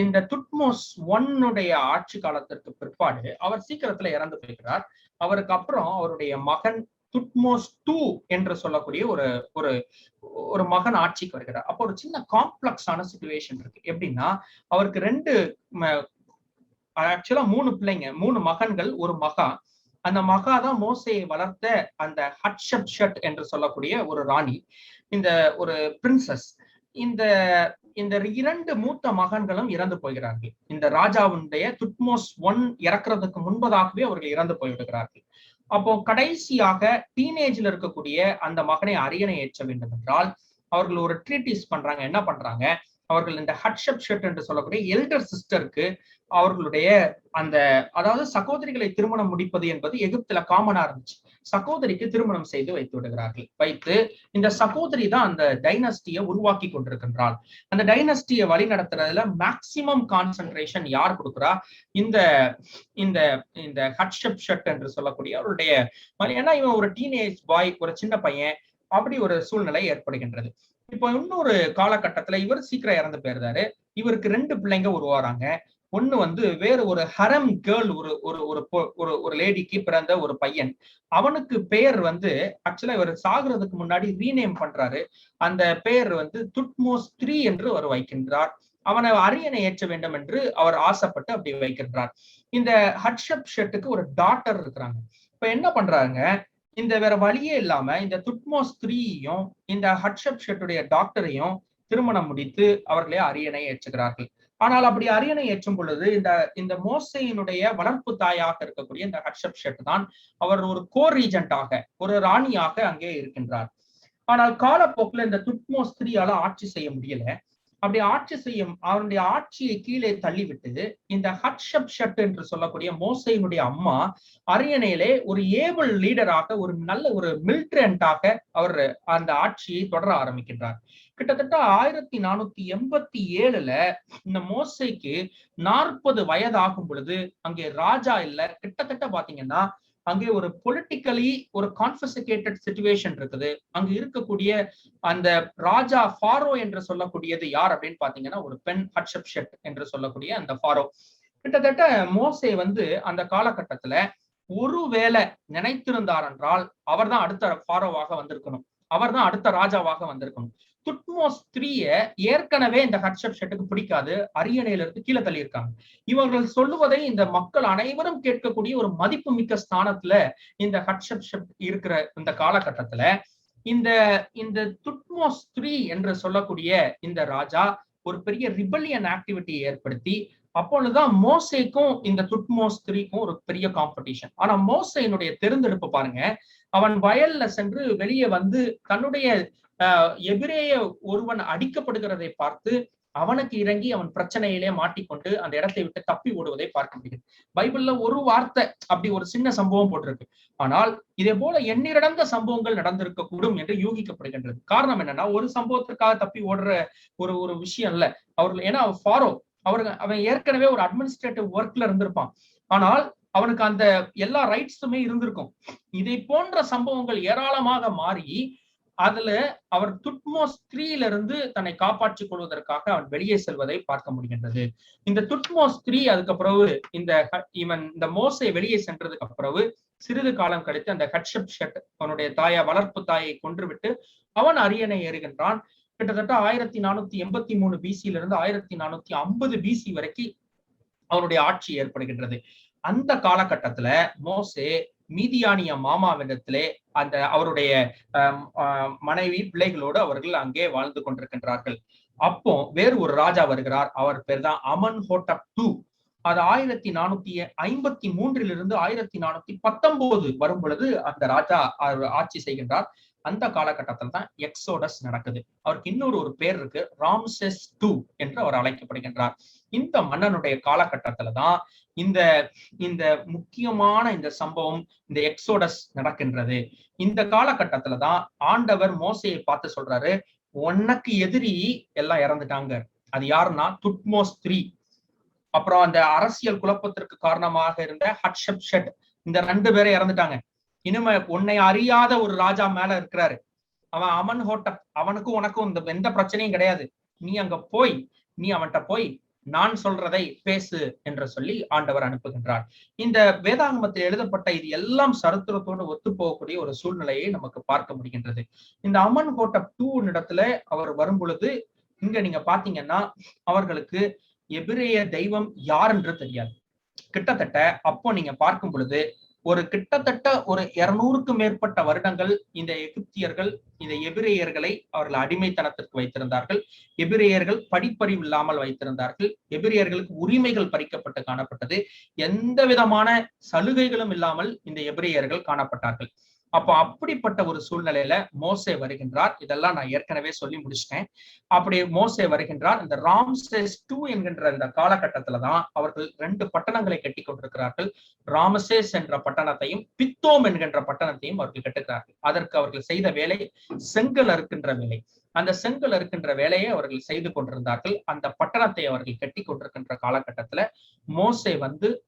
இந்த துட்மோஸ் ஒன்னுடைய ஆட்சி காலத்திற்கு பிற்பாடு அவர் சீக்கிரத்துல இறந்து போகிறார். அவருக்கு அப்புறம் அவருடைய மகன் துட்மோஸ் 2 என்று சொல்லக்கூடிய ஒரு ஒரு ஒரு மகன் ஆட்சிக்கு வருகிறார். அப்போ ஒரு சின்ன காம்ப்ளெக்ஸான சிச்சுவேஷன் இருக்கு. எப்படின்னா, அவருக்கு ஆக்சுவலா 3 பிள்ளைங்க, 3 மகன்கள், ஒரு மகா. அந்த மகா தான் மோசையை வளர்த்த அந்த ஹட்ஷப்ஷட் என்று சொல்லக்கூடிய ஒரு ராணி, இந்த ஒரு பிரின்சஸ். இந்த இந்த 2 மூத்த மகன்களும் இறந்து போகிறார்கள். இந்த ராஜாவுடைய துட்மோஸ் 1 இறக்குறதுக்கு முன்பதாகவே அவர்கள் இறந்து போய்விடுகிறார்கள். அப்போ கடைசியாக டீனேஜ்ல இருக்கக்கூடிய அந்த மகனை அரியணை ஏற்ற வேண்டும் என்றால் அவர்கள் ஒரு ட்ரீட்டிஸ் பண்றாங்க. என்ன பண்றாங்க, அவர்கள் இந்த ஹட்ஷப்ஷட் என்று சொல்லக்கூடிய எல்டர் சிஸ்டருக்கு அவர்களுடைய அதாவது சகோதரிகளை திருமணம் முடிப்பது என்பது எகிப்துல காமனா இருந்துச்சு. சகோதரிக்கு திருமணம் செய்து வைத்து விடுகிறார்கள். வைத்து இந்த சகோதரி தான் அந்த டைனஸ்டியை உருவாக்கி கொண்டிருக்கின்றாள். அந்த டைனஸ்டியை வழி நடத்துறதுல மேக்சிமம் கான்சென்ட்ரேஷன் யார் கொடுக்குறா, இந்த இந்த இந்த ஹட்ஷப்ஷட் என்று சொல்லக்கூடிய அவருடைய, ஏன்னா இவன் ஒரு டீனேஜ் பாய், ஒரு சின்ன பையன், அப்படி ஒரு சூழ்நிலை ஏற்படுகின்றது. இப்போ இன்னொரு காலகட்டத்துல இவர் சீக்கிரம் இறந்து போயிருந்தாரு. இவருக்கு 2 பிள்ளைங்க உருவாறாங்க. ஒண்ணு வேற ஒரு ஹரம் கேர்ள், ஒரு லேடிக்கு பிறந்த ஒரு பையன். அவனுக்கு பெயர் ஆக்சுவலா இவர் சாகுறதுக்கு முன்னாடி ரீநேம் பண்றாரு. அந்த பெயர் துட்மோஸ் 3 என்று அவர் வைக்கின்றார். அவனை அரியணை ஏற்ற வேண்டும் என்று அவர் ஆசைப்பட்டு அப்படி வைக்கின்றார். இந்த ஹட்ஷப்ஷட்டுக்கு ஒரு டாட்டர் இருக்கிறாங்க. இப்ப என்ன பண்றாங்க, இந்த வேற வழியே இல்லாம இந்த துட்மோஸ் 3யையும் இந்த ஹட்ஷப்ஷட்டுடைய டாக்டரையும் திருமணம் முடித்து அவர்களே அரியணை ஏற்றுகிறார்கள். ஆனால் அப்படி அரியணை ஏற்றும் பொழுது இந்த மோசையினுடைய வளர்ப்பு தாயாக இருக்கக்கூடிய இந்த ஹட்ஷப்ஷட் தான் அவர் ஒரு ரீஜென்டாக, ஒரு ராணியாக அங்கே இருக்கின்றார். ஆனால் காலப்போக்கில் இந்த துட்மோஸ் 3ஆல ஆட்சி செய்ய முடியல. அப்படி ஆட்சி செய்யும் அவருடைய ஆட்சியை கீழே தள்ளிவிட்டு இந்த ஹட்ஷப்ஷட் என்று சொல்லக்கூடிய மோசையினுடைய அம்மா அரியணையிலே ஒரு ஏபிள் லீடராக, ஒரு நல்ல ஒரு மிலிட்டன்டாக அவர் அந்த ஆட்சியை தொடர ஆரம்பிக்கின்றார். கிட்டத்தட்ட 1487ல இந்த மோசைக்கு 40 வயது ஆகும் பொழுது அங்கே ராஜா இல்ல, கிட்டத்தட்ட பாத்தீங்கன்னா அங்கே ஒரு பொலிட்டிக்கலி ஒரு கான்ஃபிஸ்கேட்டட் சிச்சுவேஷன் இருக்குது. அங்க இருக்கக்கூடிய அந்த ராஜா ஃபாரோ என்று சொல்லக்கூடியது யார் அப்படின்னு பாத்தீங்கன்னா ஒரு பெண், ஹட்ஷப்ஷட் என்று சொல்லக்கூடிய அந்த ஃபாரோ. கிட்டத்தட்ட மோசே அந்த காலகட்டத்துல ஒருவேளை நினைத்திருந்தார் என்றால் அவர் தான் அடுத்த ஃபாரோவாக வந்திருக்கணும், அவர் தான் அடுத்த ராஜாவாக வந்திருக்கணும். துட்மோஸ் 3 ஏற்கனவே இந்த ஹட்ஷப்ஷட்டுக்கு பிடிக்காது, அரியணையில இருந்து கீழே தள்ளி இருக்காங்க. இவர்கள் சொல்லுவதை இந்த மக்கள் அனைவரும் கேட்கக்கூடிய ஒரு மதிப்பு மிக்க ஸ்தானத்துல இந்த ஹட்ஷப்ஷட் இருக்கிற இந்த காலகட்டத்துல இந்த துட்மோஸ் 3 என்று சொல்லக்கூடிய இந்த ராஜா ஒரு பெரிய ரிபல்லியன் ஆக்டிவிட்டியை ஏற்படுத்தி, அப்பொழுதுதான் மோசேக்கும் இந்த துட்மோஸ் 3க்கும் ஒரு பெரிய காம்படிஷன். ஆனா மோசேயினுடைய தேர்ந்தெடுப்பு பாருங்க, அவன் வயல்ல சென்று வெளியே தன்னுடைய எபிரேய ஒருவன் அடிக்கப்படுகிறதை பார்த்து அவனுக்கு இறங்கி அவன் பிரச்சனையிலே மாட்டிக்கொண்டு அந்த இடத்தை விட்டு தப்பி ஓடுவதை பார்க்க முடியும். பைபிள்ல ஒரு வார்த்தை அப்படி ஒரு சின்ன சம்பவம் போட்டிருக்கு. ஆனால் இதே போல எண்ணிறந்த சம்பவங்கள் நடந்திருக்க கூடும் என்று யூகிக்கப்படுகின்றது. காரணம் என்னன்னா, ஒரு சம்பவத்திற்காக தப்பி ஓடுற ஒரு விஷயம் இல்ல அவர்கள். ஏன்னா ஃபாரோ அவன் ஏற்கனவே ஒரு அட்மினிஸ்ட்ரேட்டிவ் ஒர்க்ல இருந்திருப்பான். ஆனால் அவனுக்கு அந்த எல்லா ரைட்ஸுமே இருந்திருக்கும். இதை போன்ற சம்பவங்கள் ஏராளமாக மாறி அதுல அவர் துட்மோஸ் 3ல இருந்து தன்னை காப்பாற்றிக் கொள்வதற்காக அவன் வெளியே செல்வதை பார்க்க முடிகின்றது. இந்த துட்மோஸ் 3 அதுக்கு பிறகு இந்த மோசே வெளியே சென்றதுக்கு பிறகு சிறிது காலம் கழித்து அந்த ஹட்ஷப்ஷட் அவனுடைய வளர்ப்பு தாயை கொன்றுவிட்டு அவன் அரியணை ஏறுகின்றான். கிட்டத்தட்ட 1483 பிசியில இருந்து 1450 பிசி வரைக்கும் அவனுடைய ஆட்சி ஏற்படுகின்றது. அந்த காலகட்டத்துல மோசே மீதியானிய மாமாவிடத்திலே அவருடைய மனைவி பிள்ளைகளோடு அவர்கள் அங்கே வாழ்ந்து கொண்டிருக்கின்றார்கள். அப்போ வேறு ஒரு ராஜா வருகிறார். அவர் பேர் தான் அமன்ஹோட்டப் 2. அது 1453 1419 வரும் பொழுது அந்த ராஜா ஆட்சி செய்கின்றார். அந்த காலகட்டத்தில் தான் எக்ஸோடஸ் நடக்குது. அவருக்கு இன்னொரு ஒரு பேர் இருக்கு, ராம்செஸ் II என்று அவர் அழைக்கப்படுகின்றார். இந்த மன்னனுடைய காலகட்டத்துல தான் இந்த இந்த முக்கியமான இந்த சம்பவம், இந்த எக்ஸோடஸ் நடக்கின்றது. இந்த காலகட்டத்துல தான் ஆண்டவர் மோசையை பார்த்து சொல்றாரு, உனக்கு எதிரி எல்லாம் இறந்துட்டாங்க. அது யாருன்னா துட்மோஸ் III. அப்புறம் அந்த அரசியல் குழப்பத்திற்கு காரணமாக இருந்த ஹட்ஷப்ஷட், இந்த 2 பேரை இறந்துட்டாங்க. இனிமே உன்னை அறியாத ஒரு ராஜா மேல இருக்கிறாரு, அவன் அமன்ஹோட்டப். அவனுக்கும் உனக்கும் எந்த பிரச்சனையும் கிடையாது. நீ அங்க போய் நீ அவன்கிட்ட போய் நான் சொல்றதை பேசு என்று சொல்லி ஆண்டவர் அனுப்புகின்றார். இந்த வேதாகமத்தில் எழுதப்பட்ட இது எல்லாம் சரித்திரத்தோடு ஒத்து போகக்கூடிய ஒரு சூழ்நிலையை நமக்கு பார்க்க முடிகின்றது. இந்த அமன்ஹோட்டப் II இடத்துல அவர் வரும் பொழுது, இங்க நீங்க பாத்தீங்கன்னா அவர்களுக்கு எபிரேய தெய்வம் யார் என்று தெரியாது. கிட்டத்தட்ட அப்போ நீங்க பார்க்கும் பொழுது கிட்டத்தட்ட ஒரு 200க்கும் மேற்பட்ட வருடங்கள் இந்த எகிப்தியர்கள் இந்த எபிரேயர்களை அவர்கள் அடிமைத்தனத்திற்கு வைத்திருந்தார்கள். எபிரேயர்கள் படிப்பறிவு இல்லாமல் வைத்திருந்தார்கள். எபிரேயர்களுக்கு உரிமைகள் பறிக்கப்பட்டு காணப்பட்டது. எந்த விதமான சலுகைகளும் இல்லாமல் இந்த எபிரேயர்கள் காணப்பட்டார்கள். அப்போ அப்படிப்பட்ட ஒரு சூழ்நிலையில மோசே வருகின்றார். இதெல்லாம் நான் ஏற்கனவே சொல்லி முடிச்சிட்டேன். அப்படி மோசே வருகின்றார். இந்த ராம்செஸ் II என்கின்ற இந்த காலகட்டத்துலதான் அவர்கள் 2 பட்டணங்களை கட்டி கொண்டிருக்கிறார்கள். ராமசேஸ் என்ற பட்டணத்தையும் பித்தோம் என்கின்ற பட்டணத்தையும் அவர்கள் கட்டுகிறார்கள். அதற்கு அவர்கள் செய்த வேலை செங்கல் அறுக்கின்ற வேலை. அந்த செங்கல் இருக்கின்ற வேலையை அவர்கள் செய்து கொண்டிருந்தார்கள். அந்த பட்டணத்தை அவர்கள் கட்டி கொண்டிருக்கின்ற காலகட்டத்துல மோசே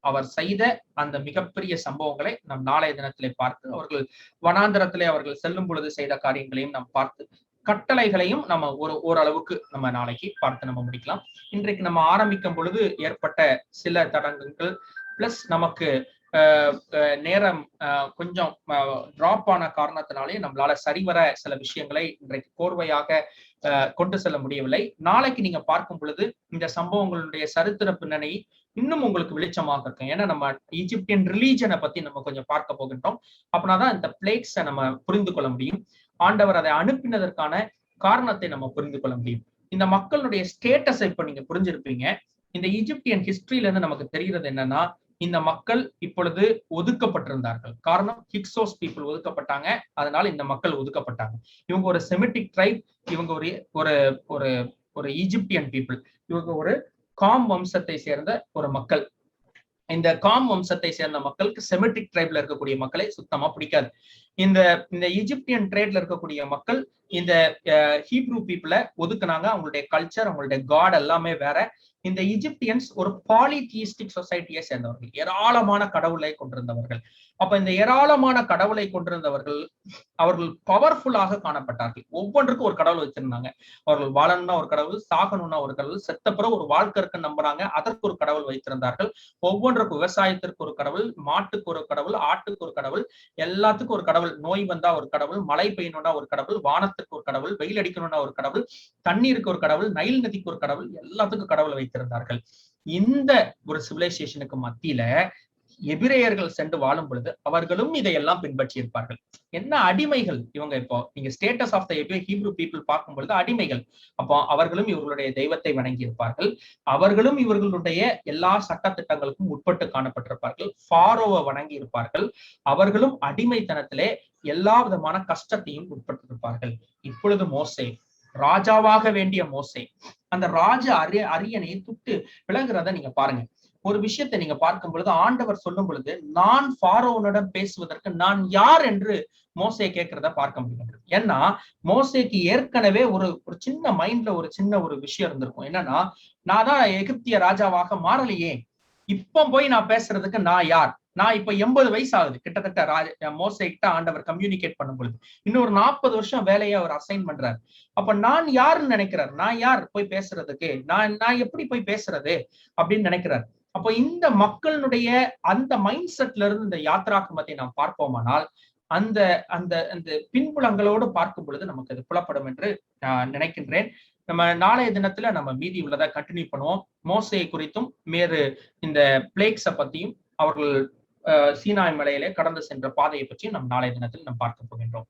அவர் செய்த அந்த மிகப்பெரிய சம்பவங்களை நம் நாளைய தினத்திலே பார்த்து, அவர்கள் வனாந்திரத்திலே அவர்கள் செல்லும் பொழுது செய்த காரியங்களையும் நாம் பார்த்து, கட்டளைகளையும் நம்ம ஓரளவுக்கு நம்ம நாளைக்கு பார்த்து நம்ம முடிக்கலாம். இன்றைக்கு நம்ம ஆரம்பிக்கும் பொழுது ஏற்பட்ட சில தடங்கங்கள் பிளஸ் நமக்கு நேரம் கொஞ்சம் டிராப் ஆன காரணத்தினாலே நம்மளால சரிவர சில விஷயங்களை இன்றைக்கு கோர்வையாக கொண்டு செல்ல முடியவில்லை. நாளைக்கு நீங்க பார்க்கும் பொழுது இந்த சம்பவங்களுடைய சரித்திர பின்னணி இன்னும் உங்களுக்கு வெளிச்சமாக இருக்கும். ஏன்னா நம்ம ஈஜிப்தியன் ரிலீஜனை பத்தி நம்ம கொஞ்சம் பார்க்க போகின்றோம். அப்படின்னாதான் இந்த பிளேக்ஸை நம்ம புரிந்து கொள்ள முடியும். ஆண்டவர் அதை அனுப்பினதற்கான காரணத்தை நம்ம புரிந்து கொள்ள முடியும். இந்த மக்களுடைய ஸ்டேட்டஸை இப்ப நீங்க புரிஞ்சிருப்பீங்க. இந்த ஈஜிப்தியன் ஹிஸ்டரியில இருந்து நமக்கு தெரிகிறது என்னன்னா, இந்த மக்கள் இப்பொழுது ஒதுக்கப்பட்டிருந்தார்கள். காரணம், ஹிக்ஸோஸ் பீப்புள் ஒதுக்கப்பட்டாங்க. அதனால இந்த மக்கள் ஒதுக்கப்பட்டாங்க. இவங்க ஒரு செமிட்டிக் ட்ரைப். இவங்க ஒரு ஈஜிப்தியன் பீப்புள். இவங்க ஒரு காம் வம்சத்தை சேர்ந்த ஒரு மக்கள். இந்த காம் வம்சத்தை சேர்ந்த மக்களுக்கு செமிட்டிக் ட்ரைப்ல இருக்கக்கூடிய மக்களை சுத்தமா பிடிக்காது. இந்த ஈஜிப்தியன் ட்ரேட்ல இருக்கக்கூடிய மக்கள் இந்த ஹீப்ரூ பீப்புளை ஒதுக்குனாங்க. அவங்களுடைய கல்ச்சர், அவங்களுடைய காட் எல்லாமே வேற. இந்த ஈஜிப்தியன்ஸ் ஒரு பாலிதியிஸ்டிக் சொசைட்டியை சேர்ந்தவர்கள், ஏராளமான கடவுளை கொண்டிருந்தவர்கள். அப்ப இந்த ஏராளமான கடவுளை கொண்டிருந்தவர்கள் அவர்கள் பவர்ஃபுல்லாக காணப்பட்டார்கள். ஒவ்வொன்றுக்கும் ஒரு கடவுள் வச்சிருந்தாங்க. அவர்கள் வாழணும்னா ஒரு கடவுள், சாகணும்னா ஒரு கடவுள், செத்த பிறகு ஒரு வாழ்க்கை இருக்குன்னு நம்புறாங்க, அதற்கு ஒரு கடவுள் வைத்திருந்தார்கள். ஒவ்வொன்றுக்கும், விவசாயத்திற்கு ஒரு கடவுள், மாட்டுக்கு ஒரு கடவுள், ஆட்டுக்கு ஒரு கடவுள், எல்லாத்துக்கும் ஒரு கடவுள். நோய் வந்தா ஒரு கடவுள், மழை பெய்யணும்னா ஒரு கடவுள், வானத்துக்கு ஒரு கடவுள், வெயில் அடிக்கணும்னா ஒரு கடவுள், தண்ணீருக்கு ஒரு கடவுள், நைல் நதிக்கு ஒரு கடவுள், எல்லாத்துக்கும் கடவுள் வைத்திருந்தார்கள். இந்த ஒரு சிவிலைசேஷனுக்கு மத்தியில எபிரேயர்கள் சென்று வாழும் பொழுது அவர்களும் இதையெல்லாம் பின்பற்றி இருப்பார்கள். என்ன அடிமைகள் இவங்க. இப்போ நீங்க status of the Hebrew people பார்க்கும் பொழுது அடிமைகள். அப்போ அவர்களும் இவர்களுடைய தெய்வத்தை வணங்கி இருப்பார்கள். அவர்களும் இவர்களுடைய எல்லா சட்டத்திட்டங்களுக்கும் உட்பட்டு காணப்பட்டிருப்பார்கள். ஃபாரோவை வணங்கி இருப்பார்கள். அவர்களும் அடிமைத்தனத்திலே எல்லா விதமான கஷ்டத்தையும் உட்பட்டிருப்பார்கள். இப்பொழுது மோசே, ராஜாவாக வேண்டிய மோசே, அந்த ராஜ அரியணையை துட்டு விலகுறத நீங்க பாருங்க. ஒரு விஷயத்தை நீங்க பார்க்கும் பொழுது ஆண்டவர் சொல்லும் பொழுது, நான் ஃபாரோனிடம் பேசுவதற்கு நான் யார் என்று மோசே கேட்கிறத பார்க்க முடிகிறது. ஏன்னா மோசேக்கு ஏற்கனவே ஒரு சின்ன மைண்ட்ல ஒரு சின்ன ஒரு விஷயம் இருந்திருக்கும். என்னன்னா, நான் தான் எகிப்திய ராஜாவாக மாறலையே, இப்ப போய் நான் பேசுறதுக்கு நான் யார்? நான் இப்ப 80 வயசு ஆகுது கிட்டத்தட்ட மோசே கிட்ட ஆண்டவர் கம்யூனிகேட் பண்ணும் பொழுது. இன்னொரு 40 வருஷம் வேலையை அவர் அசைன் பண்றாரு. அப்ப நான் யாருன்னு நினைக்கிறார். நான் யார் போய் பேசுறதுக்கு? நான் எப்படி போய் பேசுறது அப்படின்னு நினைக்கிறார். அப்போ இந்த மக்களுடைய அந்த மைண்ட் செட்ல இருந்து இந்த யாத்ராகமத்தை நாம் பார்ப்போமானால் அந்த அந்த அந்த பின்புலங்களோடு பார்க்கும் பொழுது நமக்கு அது புலப்படும் என்று நான் நினைக்கின்றேன். நம்ம நாளைய தினத்துல நம்ம மீதி உள்ளதை கண்டினியூ பண்ணுவோம். மோசே குறித்தும் வேறு இந்த பிளேக்ஸை பத்தியும் அவர்கள் சீனாய் மலையிலே கடந்து சென்ற பாதையை பற்றியும் நம் நாளைய தினத்தில் நாம் பார்க்க போகின்றோம்.